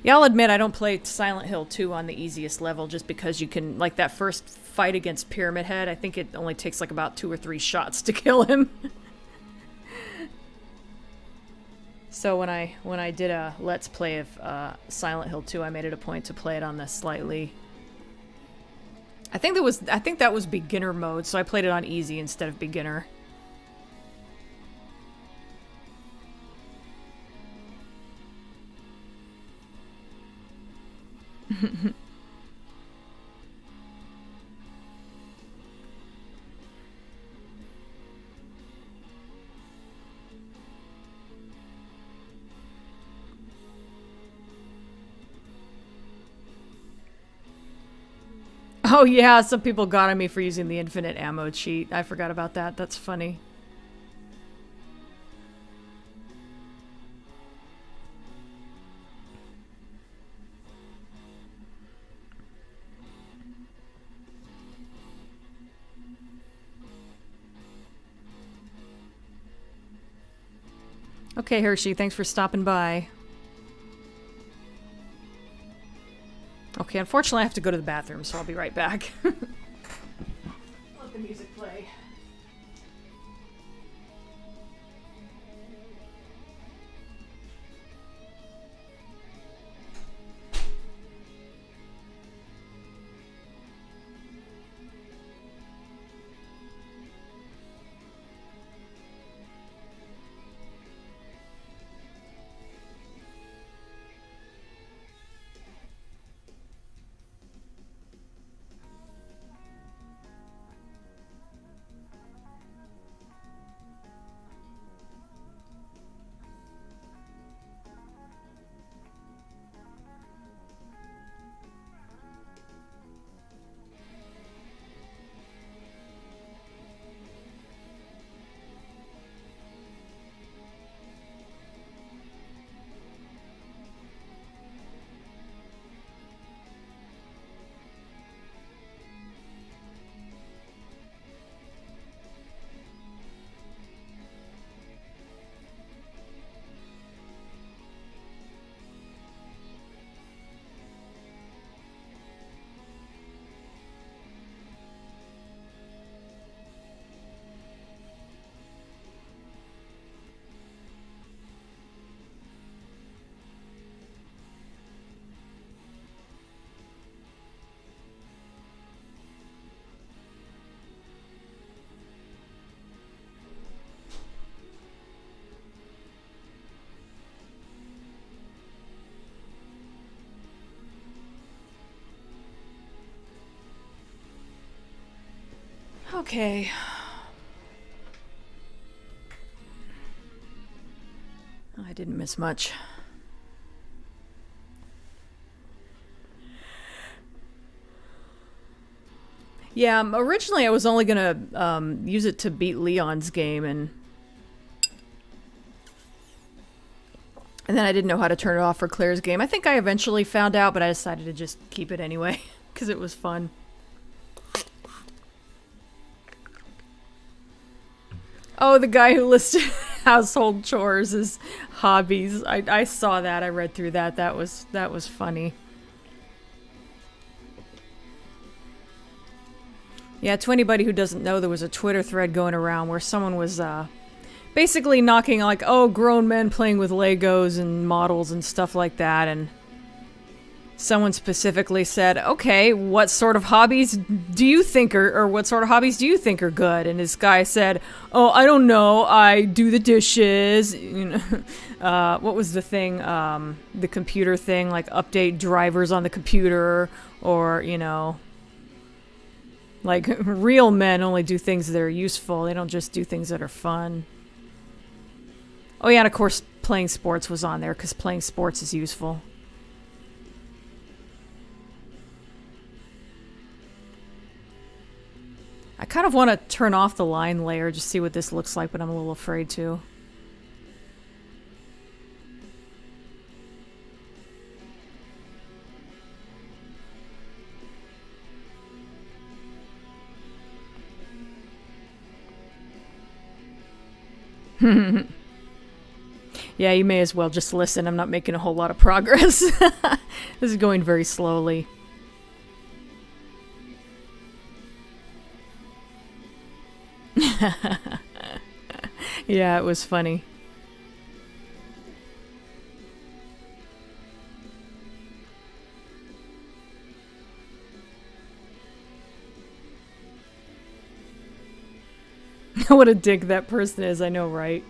Yeah, I'll admit I don't play Silent Hill 2 on the easiest level just because you can, like that first fight against Pyramid Head, I think it only takes like about 2 or 3 shots to kill him. So when I did a Let's Play of Silent Hill 2, I made it a point to play it on the slightly... I think that was beginner mode, so I played it on easy instead of beginner. Oh yeah, some people got on me for using the infinite ammo cheat. I forgot about that. That's funny. Okay, Hershey, thanks for stopping by. Okay, unfortunately I have to go to the bathroom, so I'll be right back. Let the music play. Okay. I didn't miss much. Yeah, originally I was only gonna use it to beat Leon's game, and then I didn't know how to turn it off for Claire's game. I think I eventually found out, but I decided to just keep it anyway, because it was fun. Oh, the guy who listed household chores as hobbies. I saw that. I read through that. That was funny. Yeah, to anybody who doesn't know, there was a Twitter thread going around where someone was basically knocking like, oh, grown men playing with Legos and models and stuff like that, and someone specifically said, okay, what sort of hobbies do you think or what sort of hobbies do you think are good? And this guy said, oh, I don't know, I do the dishes, you know, what was the thing, the computer thing, like update drivers on the computer, or, you know, like real men only do things that are useful, they don't just do things that are fun. Oh yeah, and of course playing sports was on there, because playing sports is useful. I kind of want to turn off the line layer, just see what this looks like, but I'm a little afraid to. Yeah, you may as well just listen. I'm not making a whole lot of progress. This is going very slowly. Yeah, it was funny. What a dick that person is, I know, right?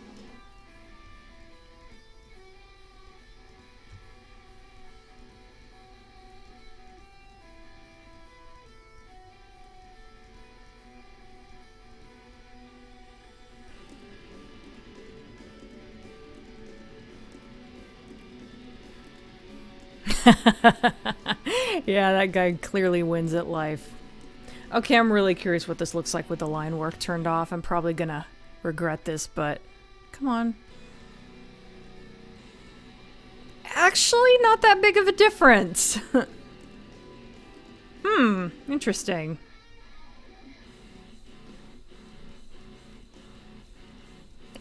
Yeah, that guy clearly wins at life. Okay, I'm really curious what this looks like with the line work turned off. I'm probably gonna regret this, but come on. Actually, not that big of a difference. Interesting.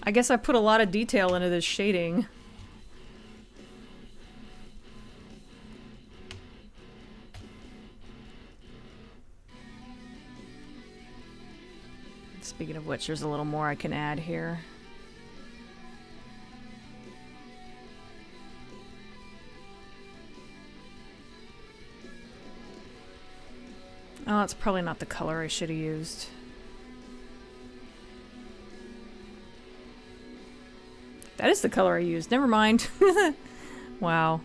I guess I put a lot of detail into this shading. Speaking of which, there's a little more I can add here. Oh, that's probably not the color I should have used. That is the color I used. Never mind. Wow.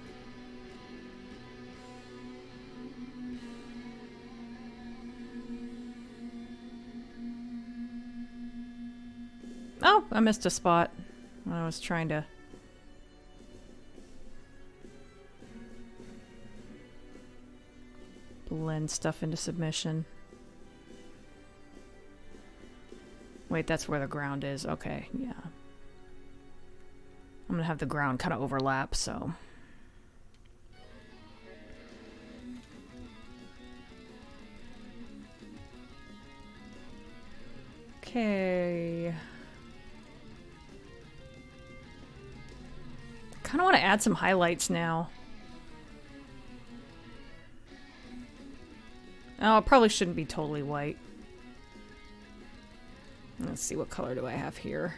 Oh, I missed a spot when I was trying to... blend stuff into submission. Wait, that's where the ground is. Okay, yeah. I'm gonna have the ground kind of overlap, so... Okay... Kind of want to add some highlights now. Oh, it probably shouldn't be totally white. Let's see, what color do I have here?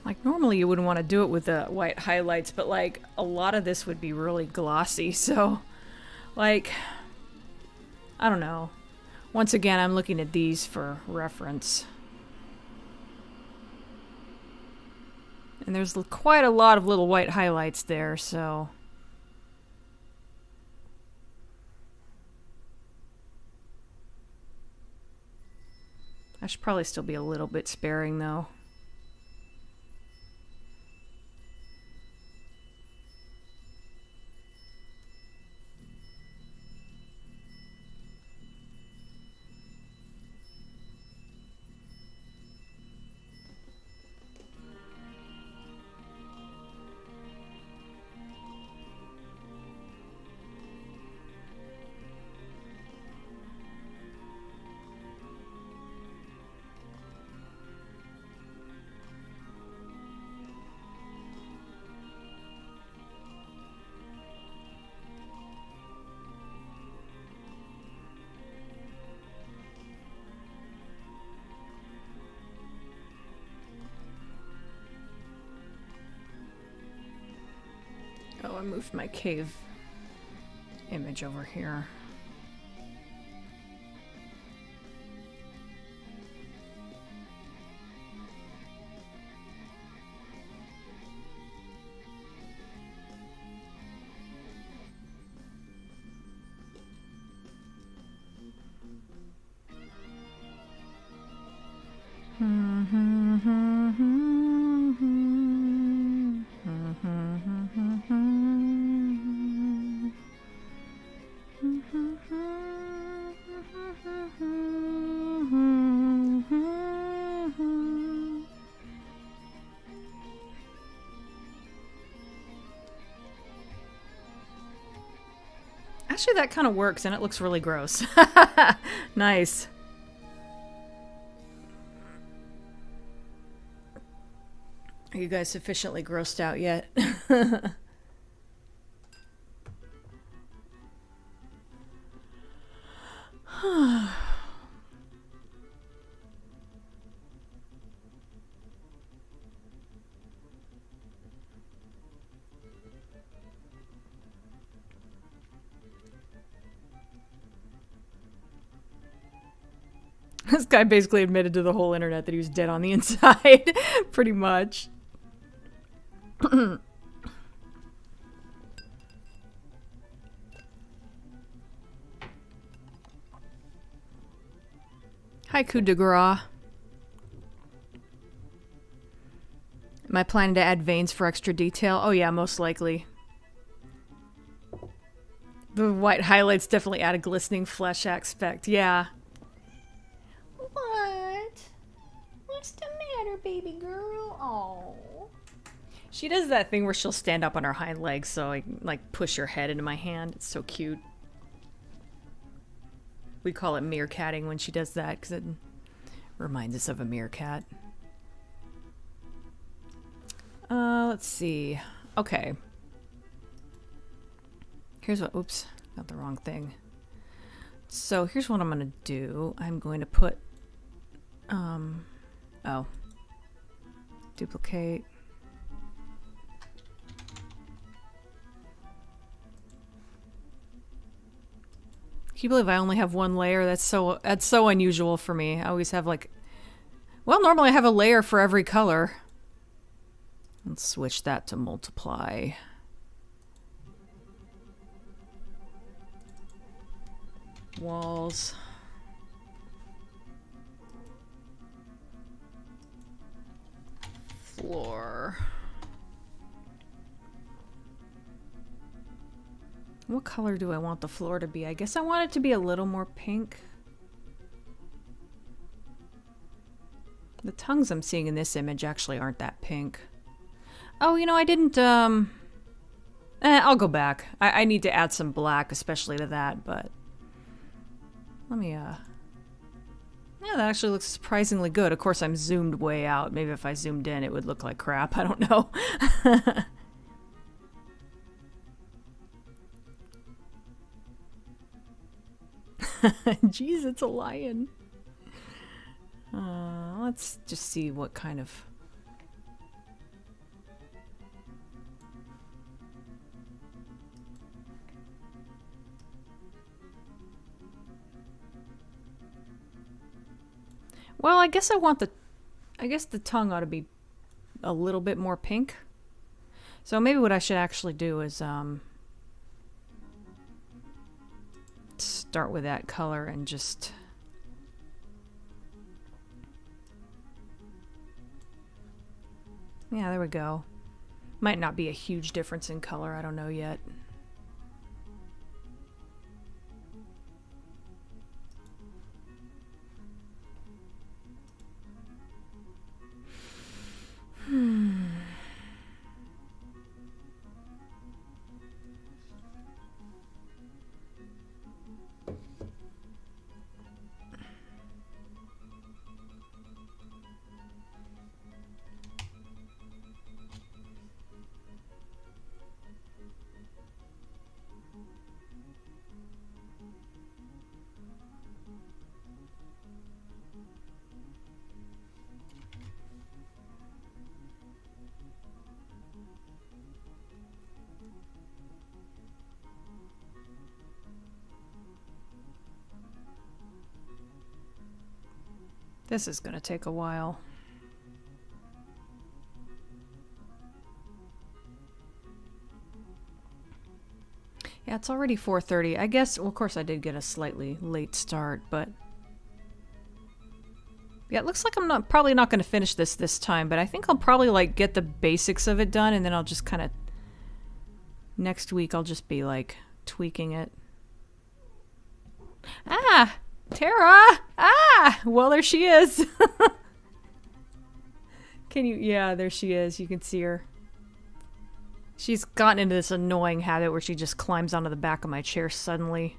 Like, normally you wouldn't want to do it with the white highlights, but, like, a lot of this would be really glossy, so, like, I don't know. Once again, I'm looking at these for reference. And there's quite a lot of little white highlights there, so... I should probably still be a little bit sparing, though. Oh, I moved my cave image over here. Actually, that kind of works, and it looks really gross. Nice. Are you guys sufficiently grossed out yet? This guy basically admitted to the whole internet that he was dead on the inside, pretty much. Hi, coup de grace. Am I planning to add veins for extra detail? Oh yeah, most likely. The white highlights definitely add a glistening flesh aspect, yeah. What? What's the matter, baby girl? Oh. She does that thing where she'll stand up on her hind legs so I can, like, push her head into my hand. It's so cute. We call it meerkatting when she does that because it reminds us of a meerkat. Let's see. Okay. Here's what, oops, got the wrong thing. So here's what I'm gonna do. I'm going to put, oh, duplicate. Can you believe I only have one layer? That's so unusual for me. I always have like, well, normally I have a layer for every color. Let's switch that to multiply. Walls. Floor. What color do I want the floor to be? I guess I want it to be a little more pink. The tongues I'm seeing in this image actually aren't that pink. Oh, you know, I didn't, I'll go back. I need to add some black, especially to that, but... Let me, yeah, that actually looks surprisingly good. Of course, I'm zoomed way out. Maybe if I zoomed in, it would look like crap. I don't know. Jeez, it's a lion. Let's just see what kind of... Well, I guess the tongue ought to be a little bit more pink. So maybe what I should actually do is start with that color and just... Yeah, there we go. Might not be a huge difference in color, I don't know yet. This is gonna take a while. Yeah, it's already 4:30. I guess, well, of course I did get a slightly late start, but... Yeah, it looks like I'm probably not gonna finish this time, but I think I'll probably, like, get the basics of it done, and then I'll just kind of... Next week I'll just be, like, tweaking it. Ah! Tara! Ah! Well, there she is. Can you... Yeah, there she is. You can see her. She's gotten into this annoying habit where she just climbs onto the back of my chair suddenly.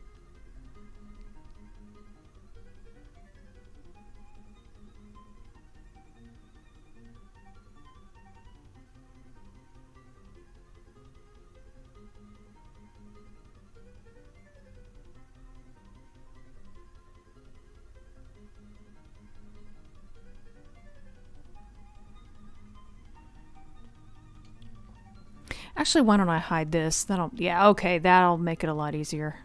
Actually, why don't I hide this? Yeah, okay, that'll make it a lot easier.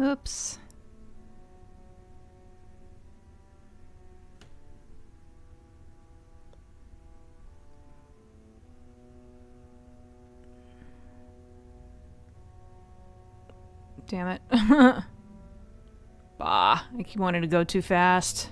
Oops. Damn it. Bah, I keep wanting to go too fast.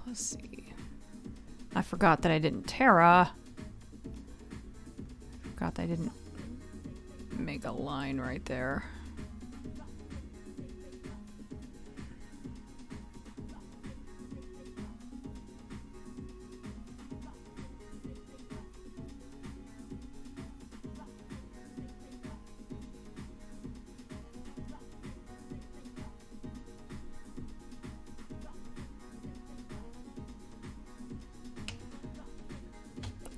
Let's see. I forgot that I didn't Terra. Forgot that I didn't make a line right there.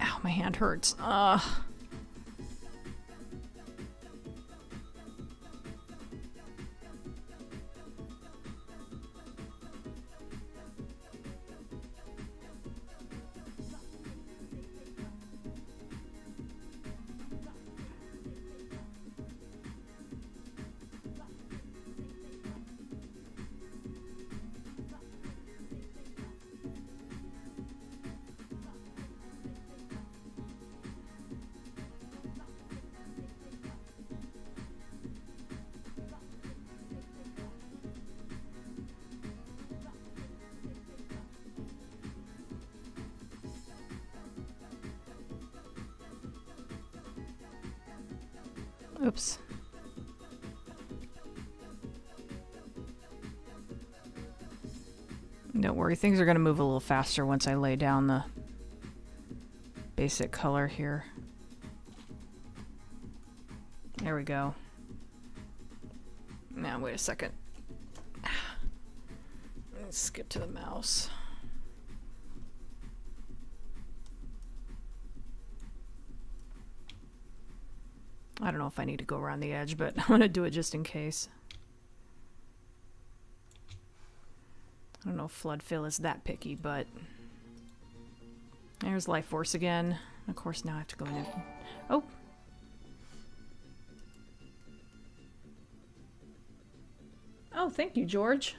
Ow, my hand hurts. Oops. Don't worry, things are going to move a little faster once I lay down the basic color here. There we go. Now, wait a second. Let's skip to the mouse. I don't know if I need to go around the edge, but I'm going to do it just in case. I don't know if Flood Fill is that picky, but... There's Life Force again. Of course, now I have to go in. Oh! Oh, thank you, George.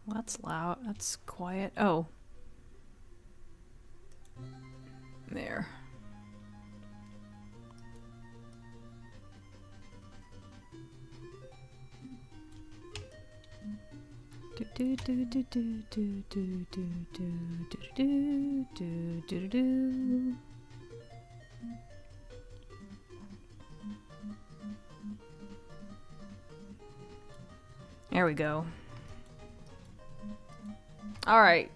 Well, that's loud. That's quiet. Oh. There. There we go. All right.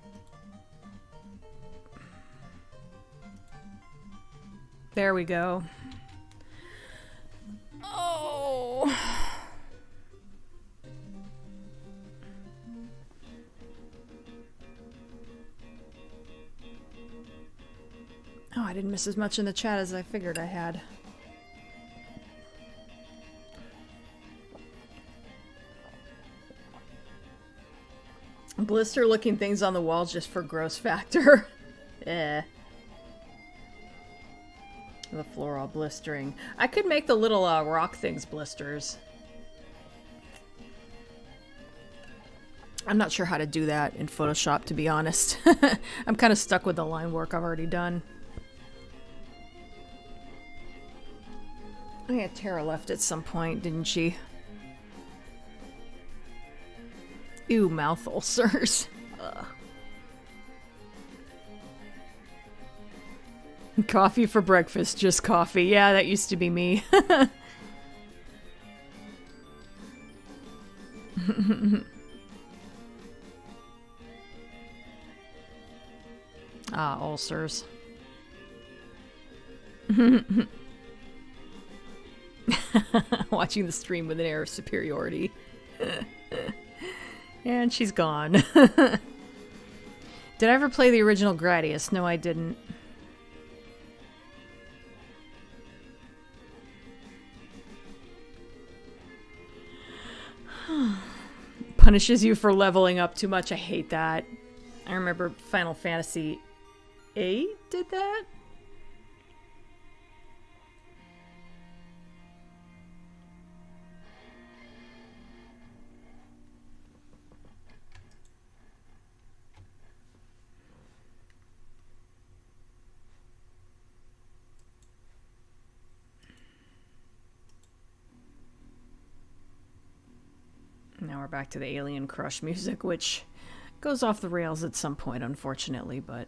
There we go. Oh. Oh, I didn't miss as much in the chat as I figured I had. Blister looking things on the walls just for gross factor. Eh. The floor all blistering. I could make the little rock things blisters. I'm not sure how to do that in Photoshop, to be honest. I'm kind of stuck with the line work I've already done. Oh yeah, Tara left at some point, didn't she? Ew, mouth ulcers. Ugh. Coffee for breakfast, just coffee. Yeah, that used to be me. Ah, ulcers. Watching the stream with an air of superiority. And she's gone. Did I ever play the original Gradius? No, I didn't. Punishes you for leveling up too much. I hate that. I remember Final Fantasy VIII did that. Now we're back to the Alien Crush music, which goes off the rails at some point, unfortunately, but...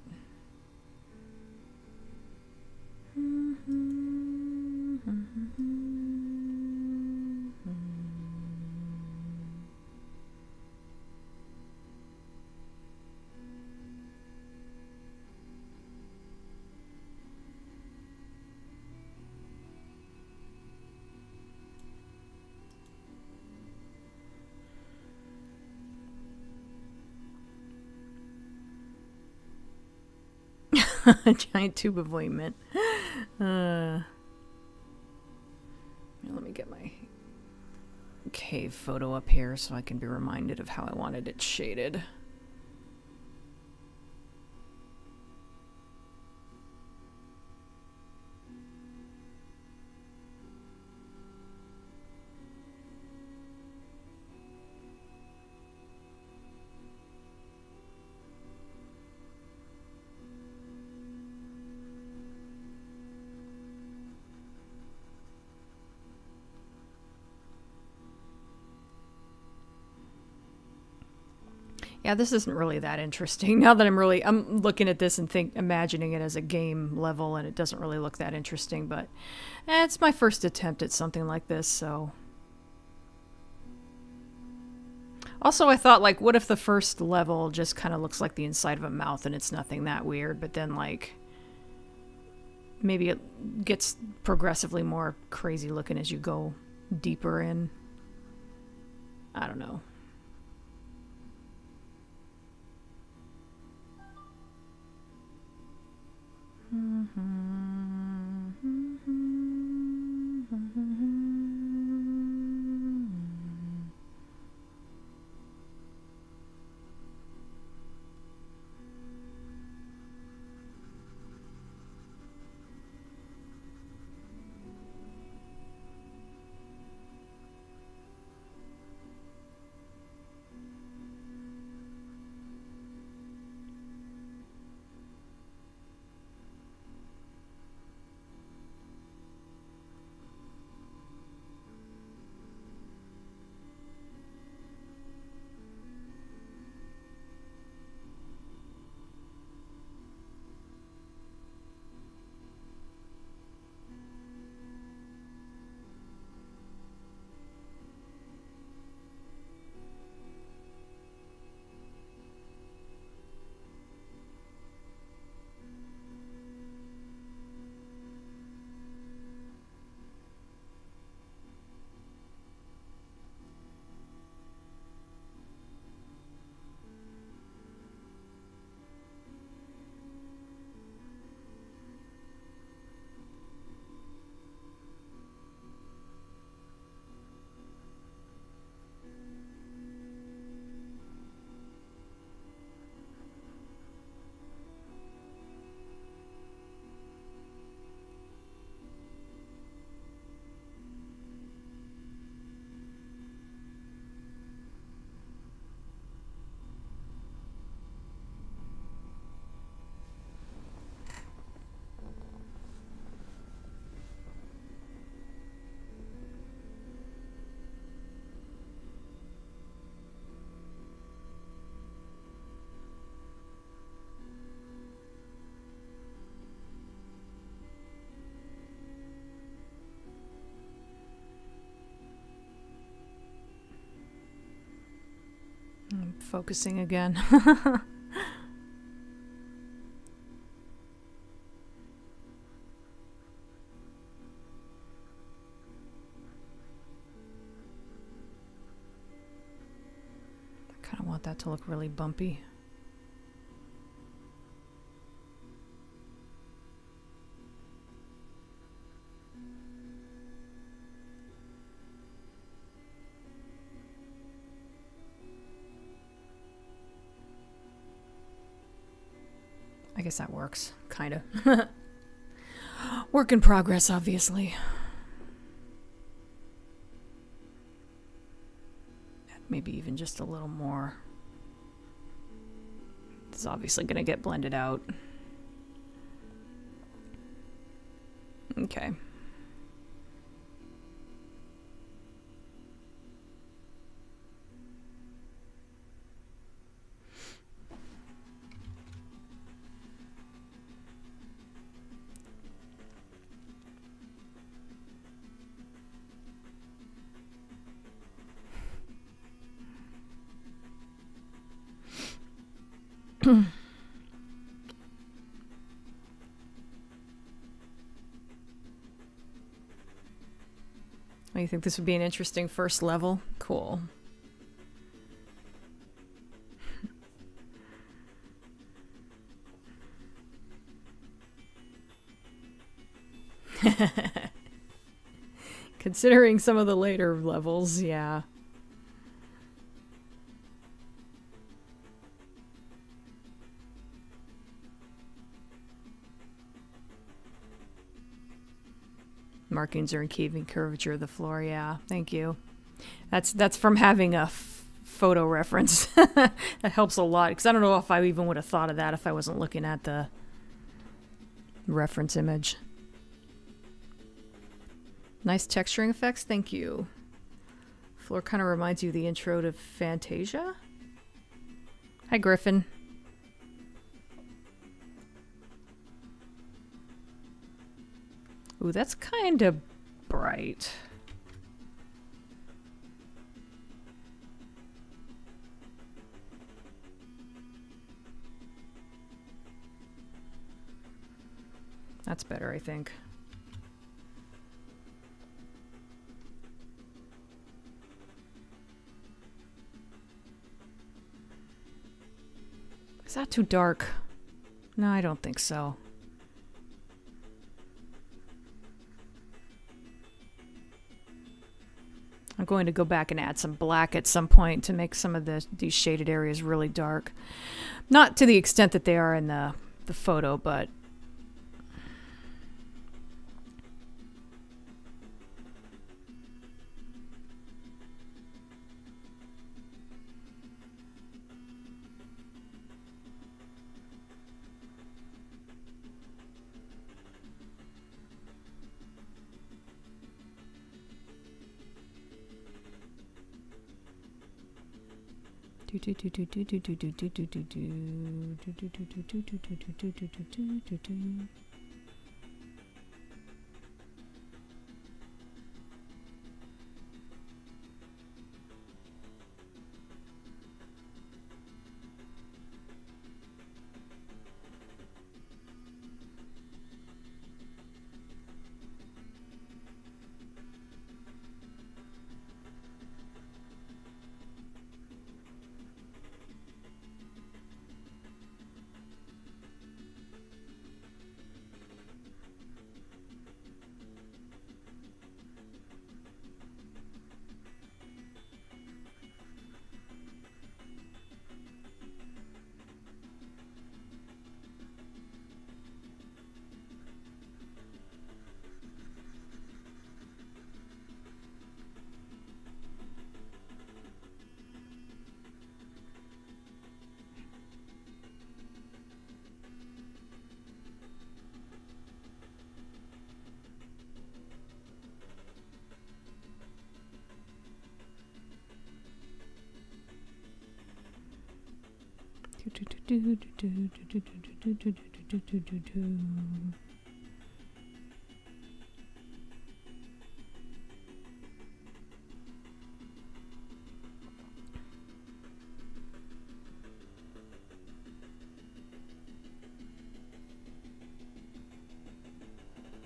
A giant tube of ointment. Let me get my cave photo up here so I can be reminded of how I wanted it shaded. Yeah, this isn't really that interesting. Now that I'm looking at this and imagining it as a game level, and it doesn't really look that interesting, but it's my first attempt at something like this, so. Also, I thought, like, what if the first level just kind of looks like the inside of a mouth and it's nothing that weird, but then, like, maybe it gets progressively more crazy looking as you go deeper in. I don't know. focusing again. I kind of want that to look really bumpy. I guess that works, kind of. Work in progress, obviously. Maybe even just a little more. It's obviously going to get blended out. Okay. Oh, you think this would be an interesting first level? Cool. Considering some of the later levels, yeah. Markings are encaving curvature of the floor, yeah. Thank you. That's from having a photo reference. That helps a lot, because I don't know if I even would have thought of that if I wasn't looking at the reference image. Nice texturing effects, thank you. Floor kind of reminds you of the intro to Fantasia. Hi, Griffin. Ooh, that's kind of bright. That's better, I think. Is that too dark? No, I don't think so. I'm going to go back and add some black at some point to make some of these shaded areas really dark. Not to the extent that they are in the photo, but...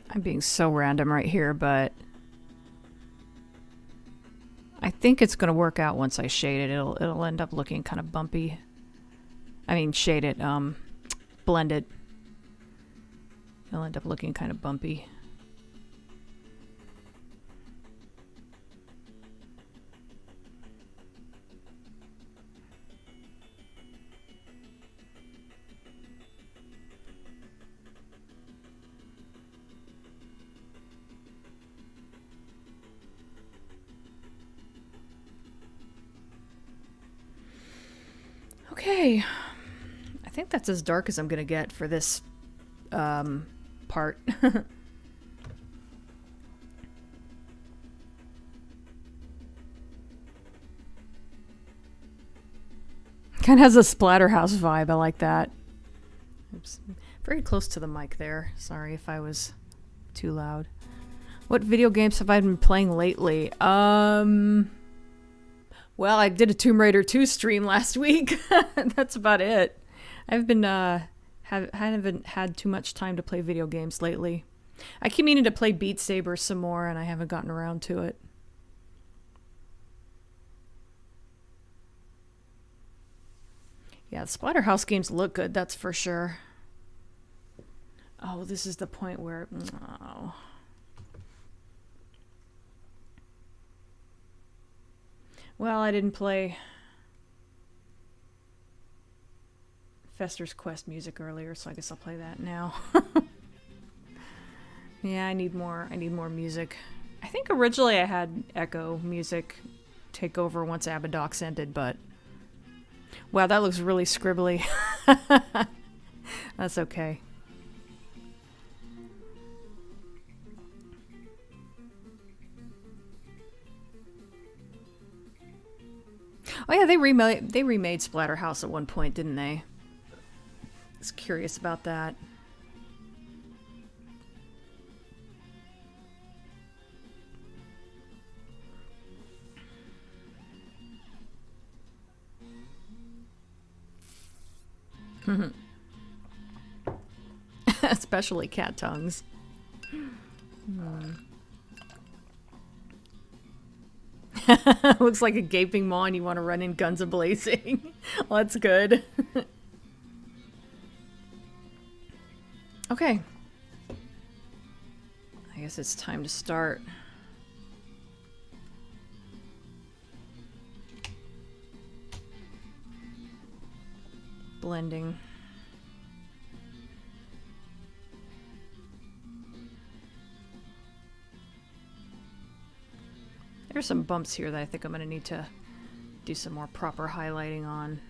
I'm being so random right here, but I think it's going to work out once I shade it. It'll end up looking kind of bumpy. I mean, shade it, blend it. It'll end up looking kind of bumpy. Okay, I think that's as dark as I'm gonna get for this part. Kind of has a Splatterhouse vibe. I like that. Oops, very close to the mic there. Sorry if I was too loud. What video games have I been playing lately? Well, I did a Tomb Raider 2 stream last week. That's about it. I've been haven't had too much time to play video games lately. I keep meaning to play Beat Saber some more, and I haven't gotten around to it. Yeah, the Splatterhouse games look good, that's for sure. Oh, this is the point where... Oh. Well, I didn't play Fester's Quest music earlier, so I guess I'll play that now. Yeah, I need more music. I think originally I had Echo music take over once Abadox ended, but wow, that looks really scribbly. That's okay. Oh yeah, they remade Splatterhouse at one point, didn't they? I was curious about that. Especially cat tongues. Looks like a gaping maw and you want to run in guns a-blazing. Well, that's good. Okay. I guess it's time to start. Blending. There's some bumps here that I think I'm going to need to do some more proper highlighting on.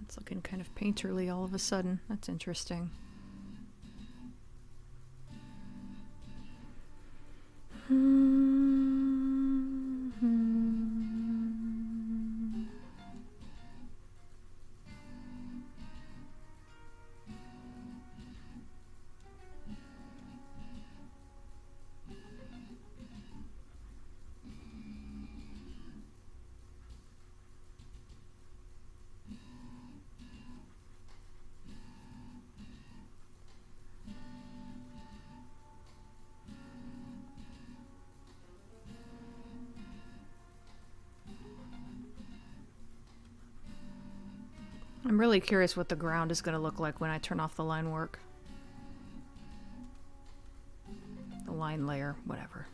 It's looking kind of painterly all of a sudden. That's interesting. I'm really curious what the ground is going to look like when I turn off the line work. The line layer, whatever.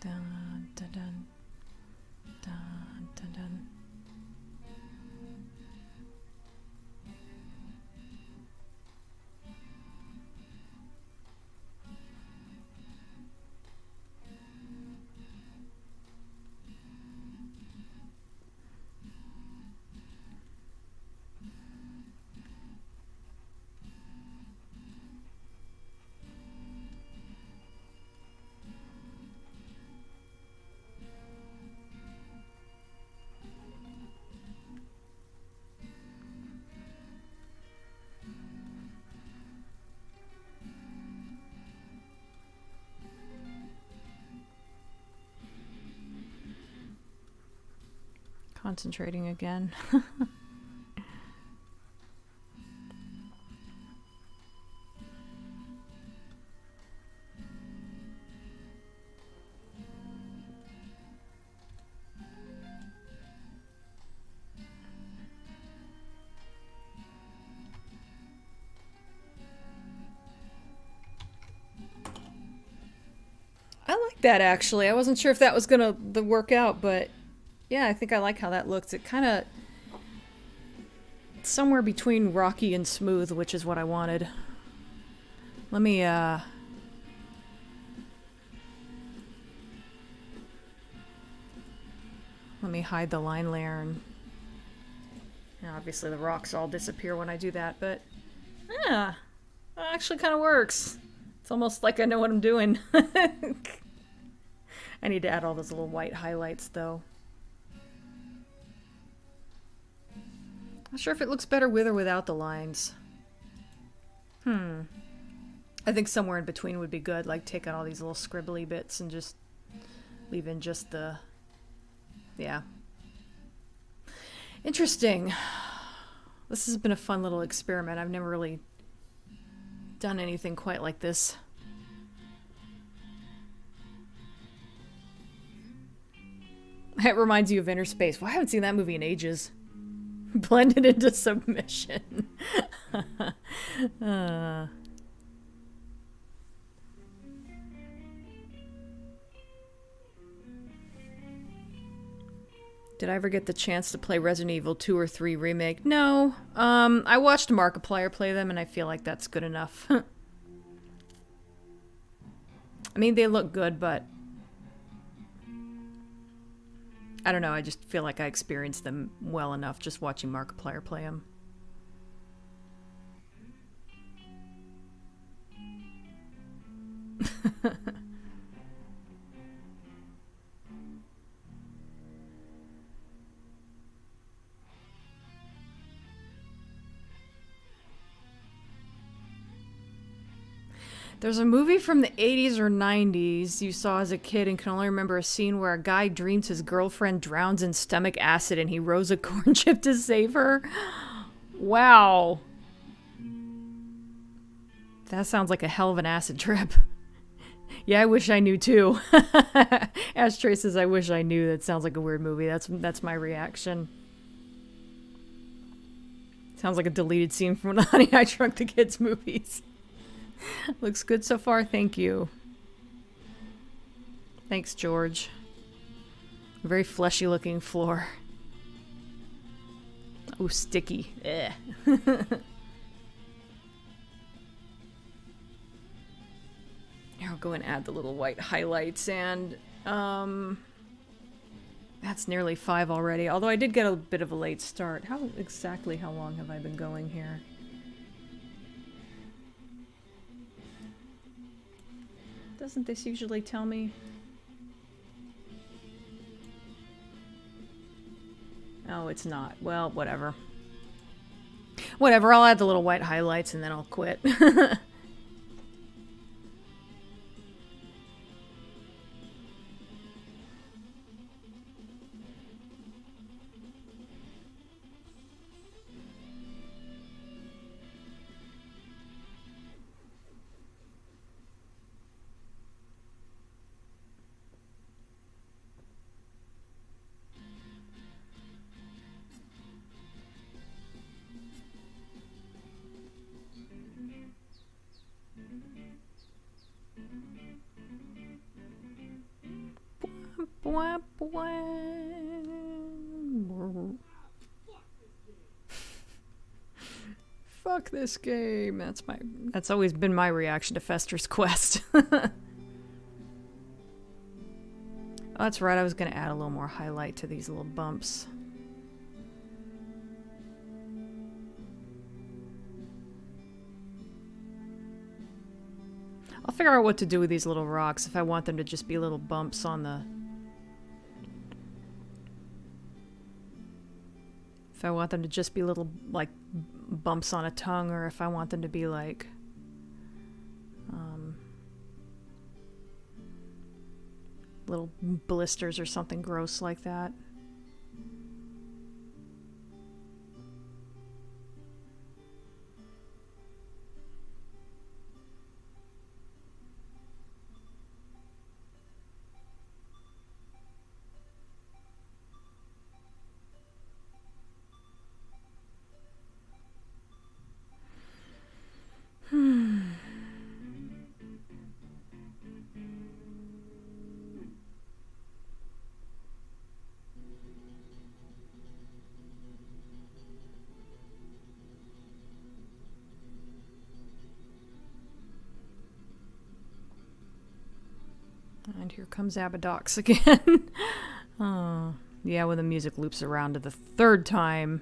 Dun, dun, dun. Dun, dun, dun. Concentrating again. I like that actually. I wasn't sure if that was gonna work out, but yeah, I think I like how that looks. It kind of somewhere between rocky and smooth, which is what I wanted. Let me hide the line layer, and obviously the rocks all disappear when I do that, but yeah, that actually kind of works. It's almost like I know what I'm doing. I need to add all those little white highlights though. Not sure if it looks better with or without the lines. I think somewhere in between would be good, like take out all these little scribbly bits and just leave in just the... yeah. Interesting. This has been a fun little experiment. I've never really done anything quite like this. It reminds you of Inner Space. Well, I haven't seen that movie in ages. Blended into submission. Did I ever get the chance to play Resident Evil 2 or 3 Remake? No. I watched Markiplier play them, and I feel like that's good enough. I mean, they look good, but... I don't know, I just feel like I experienced them well enough just watching Markiplier play them. There's a movie from the 80s or 90s you saw as a kid and can only remember a scene where a guy dreams his girlfriend drowns in stomach acid and he rows a corn chip to save her. Wow. That sounds like a hell of an acid trip. Yeah, I wish I knew too. Ashtray says, I wish I knew. That sounds like a weird movie. That's my reaction. Sounds like a deleted scene from the Honey, I Shrunk the Kids movies. Looks good so far, thank you. Thanks, George. Very fleshy looking floor. Oh, sticky. Here, I'll go and add the little white highlights, and that's nearly 5 already, although I did get a bit of a late start. How long have I been going here? Doesn't this usually tell me? Oh, it's not. Well, whatever. Whatever, I'll add the little white highlights and then I'll quit. Fuck this game. That's always been my reaction to Fester's Quest. Oh, that's right, I was gonna add a little more highlight to these little bumps. I'll figure out what to do with these little rocks, if I want them to just be little bumps on the... If I want them to just be little, like, bumps on a tongue, or if I want them to be like... little blisters or something gross like that. And here comes Abadox again. Oh, yeah, when the music loops around to the third time,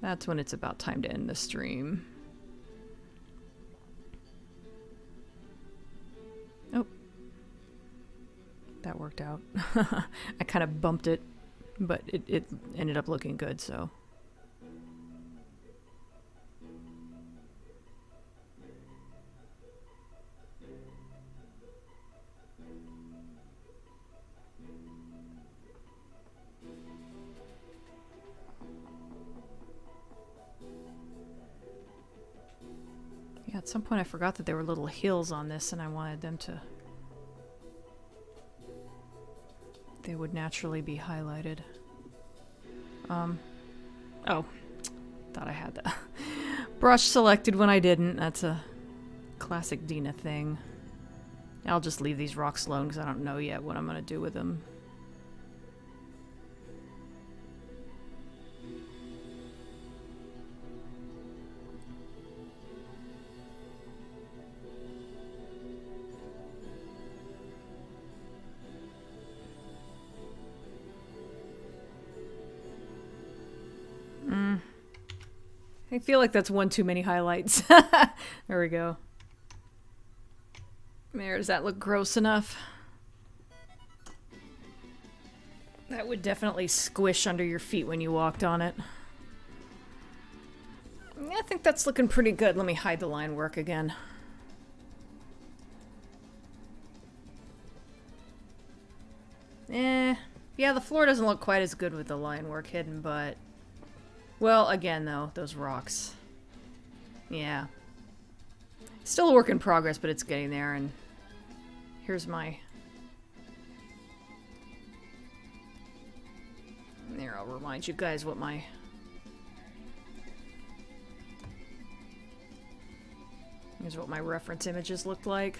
that's when it's about time to end the stream. Oh. That worked out. I kind of bumped it, but it ended up looking good, so... Yeah, at some point I forgot that there were little hills on this and I wanted them to... They would naturally be highlighted. Oh. Thought I had the brush selected when I didn't. That's a classic Dina thing. I'll just leave these rocks alone because I don't know yet what I'm going to do with them. I feel like that's one too many highlights. There we go. There, does that look gross enough? That would definitely squish under your feet when you walked on it. I think that's looking pretty good. Let me hide the line work again. Yeah, the floor doesn't look quite as good with the line work hidden, but... Well, again, though, those rocks. Yeah. Still a work in progress, but it's getting there, and here's my... There, I'll remind you guys what my... Here's what my reference images looked like.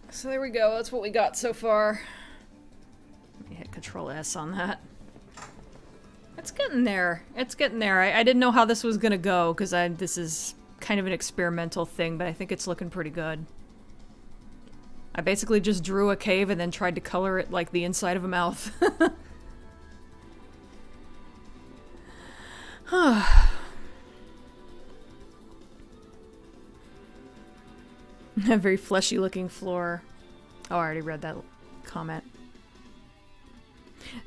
So there we go, that's what we got so far. Let me hit Control S on that. It's getting there. It's getting there. I didn't know how this was gonna go, because this is kind of an experimental thing, but I think it's looking pretty good. I basically just drew a cave and then tried to color it like the inside of a mouth. A very fleshy looking floor. Oh, I already read that comment.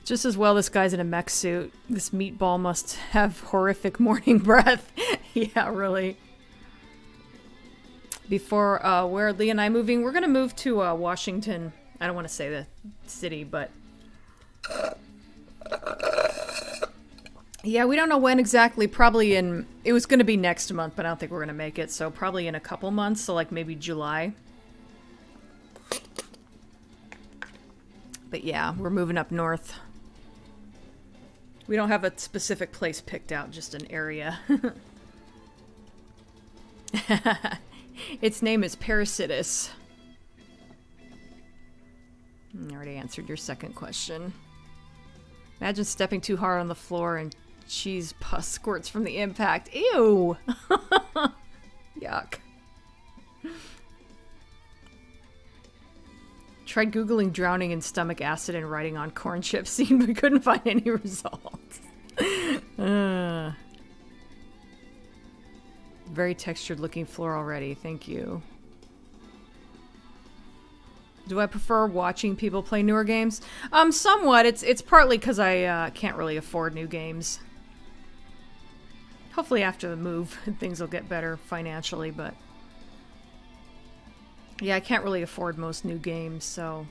Just as well this guy's in a mech suit. This meatball must have horrific morning breath. Yeah, really. Before, where Lee and I moving? We're gonna move to, Washington. I don't want to say the city, but... Yeah, we don't know when exactly. Probably in... It was gonna be next month, but I don't think we're gonna make it. So probably in a couple months, so like maybe July. But yeah, we're moving up north. We don't have a specific place picked out, just an area. Its name is Parasitus. I already answered your second question. Imagine stepping too hard on the floor and cheese pus squirts from the impact. Ew! Yuck. Tried Googling drowning in stomach acid and writing on corn chip scene, but couldn't find any results. Very textured looking floor already, thank you. Do I prefer watching people play newer games? Somewhat. It's partly because I can't really afford new games. Hopefully after the move, things will get better financially, but... Yeah, I can't really afford most new games, so...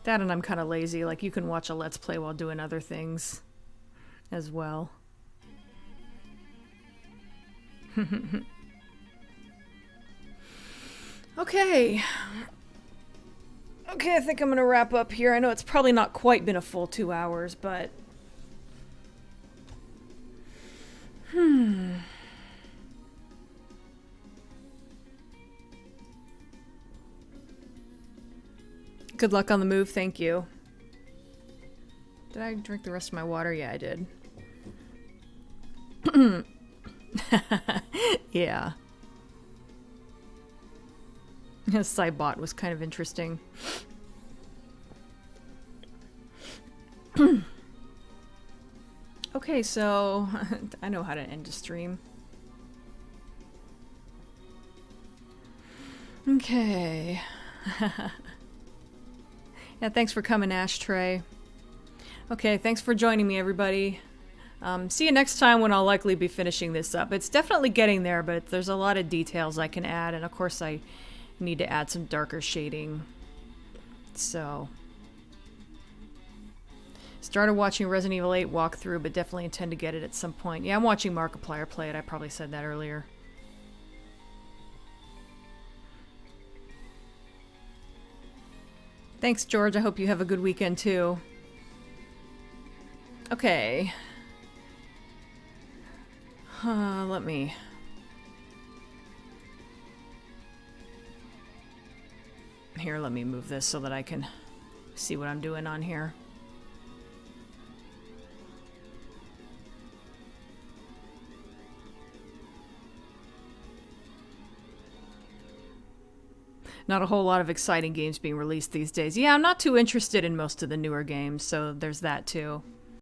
That and I'm kind of lazy. Like, you can watch a Let's Play while doing other things as well. Okay. Okay, I think I'm gonna wrap up here. I know it's probably not quite been a full 2 hours, but... Good luck on the move, thank you. Did I drink the rest of my water? Yeah, I did. Yeah. Cybot was kind of interesting. Okay, so I know how to end a stream. Okay. Yeah, thanks for coming, Ashtray. Okay, thanks for joining me, everybody. See you next time when I'll likely be finishing this up. It's definitely getting there, but there's a lot of details I can add, and of course I need to add some darker shading. So... Started watching Resident Evil 8 walkthrough, but definitely intend to get it at some point. Yeah, I'm watching Markiplier play it. I probably said that earlier. Thanks, George. I hope you have a good weekend, too. Okay. Let me... Here, let me move this so that I can see what I'm doing on here. Not a whole lot of exciting games being released these days. Yeah, I'm not too interested in most of the newer games, so there's that too.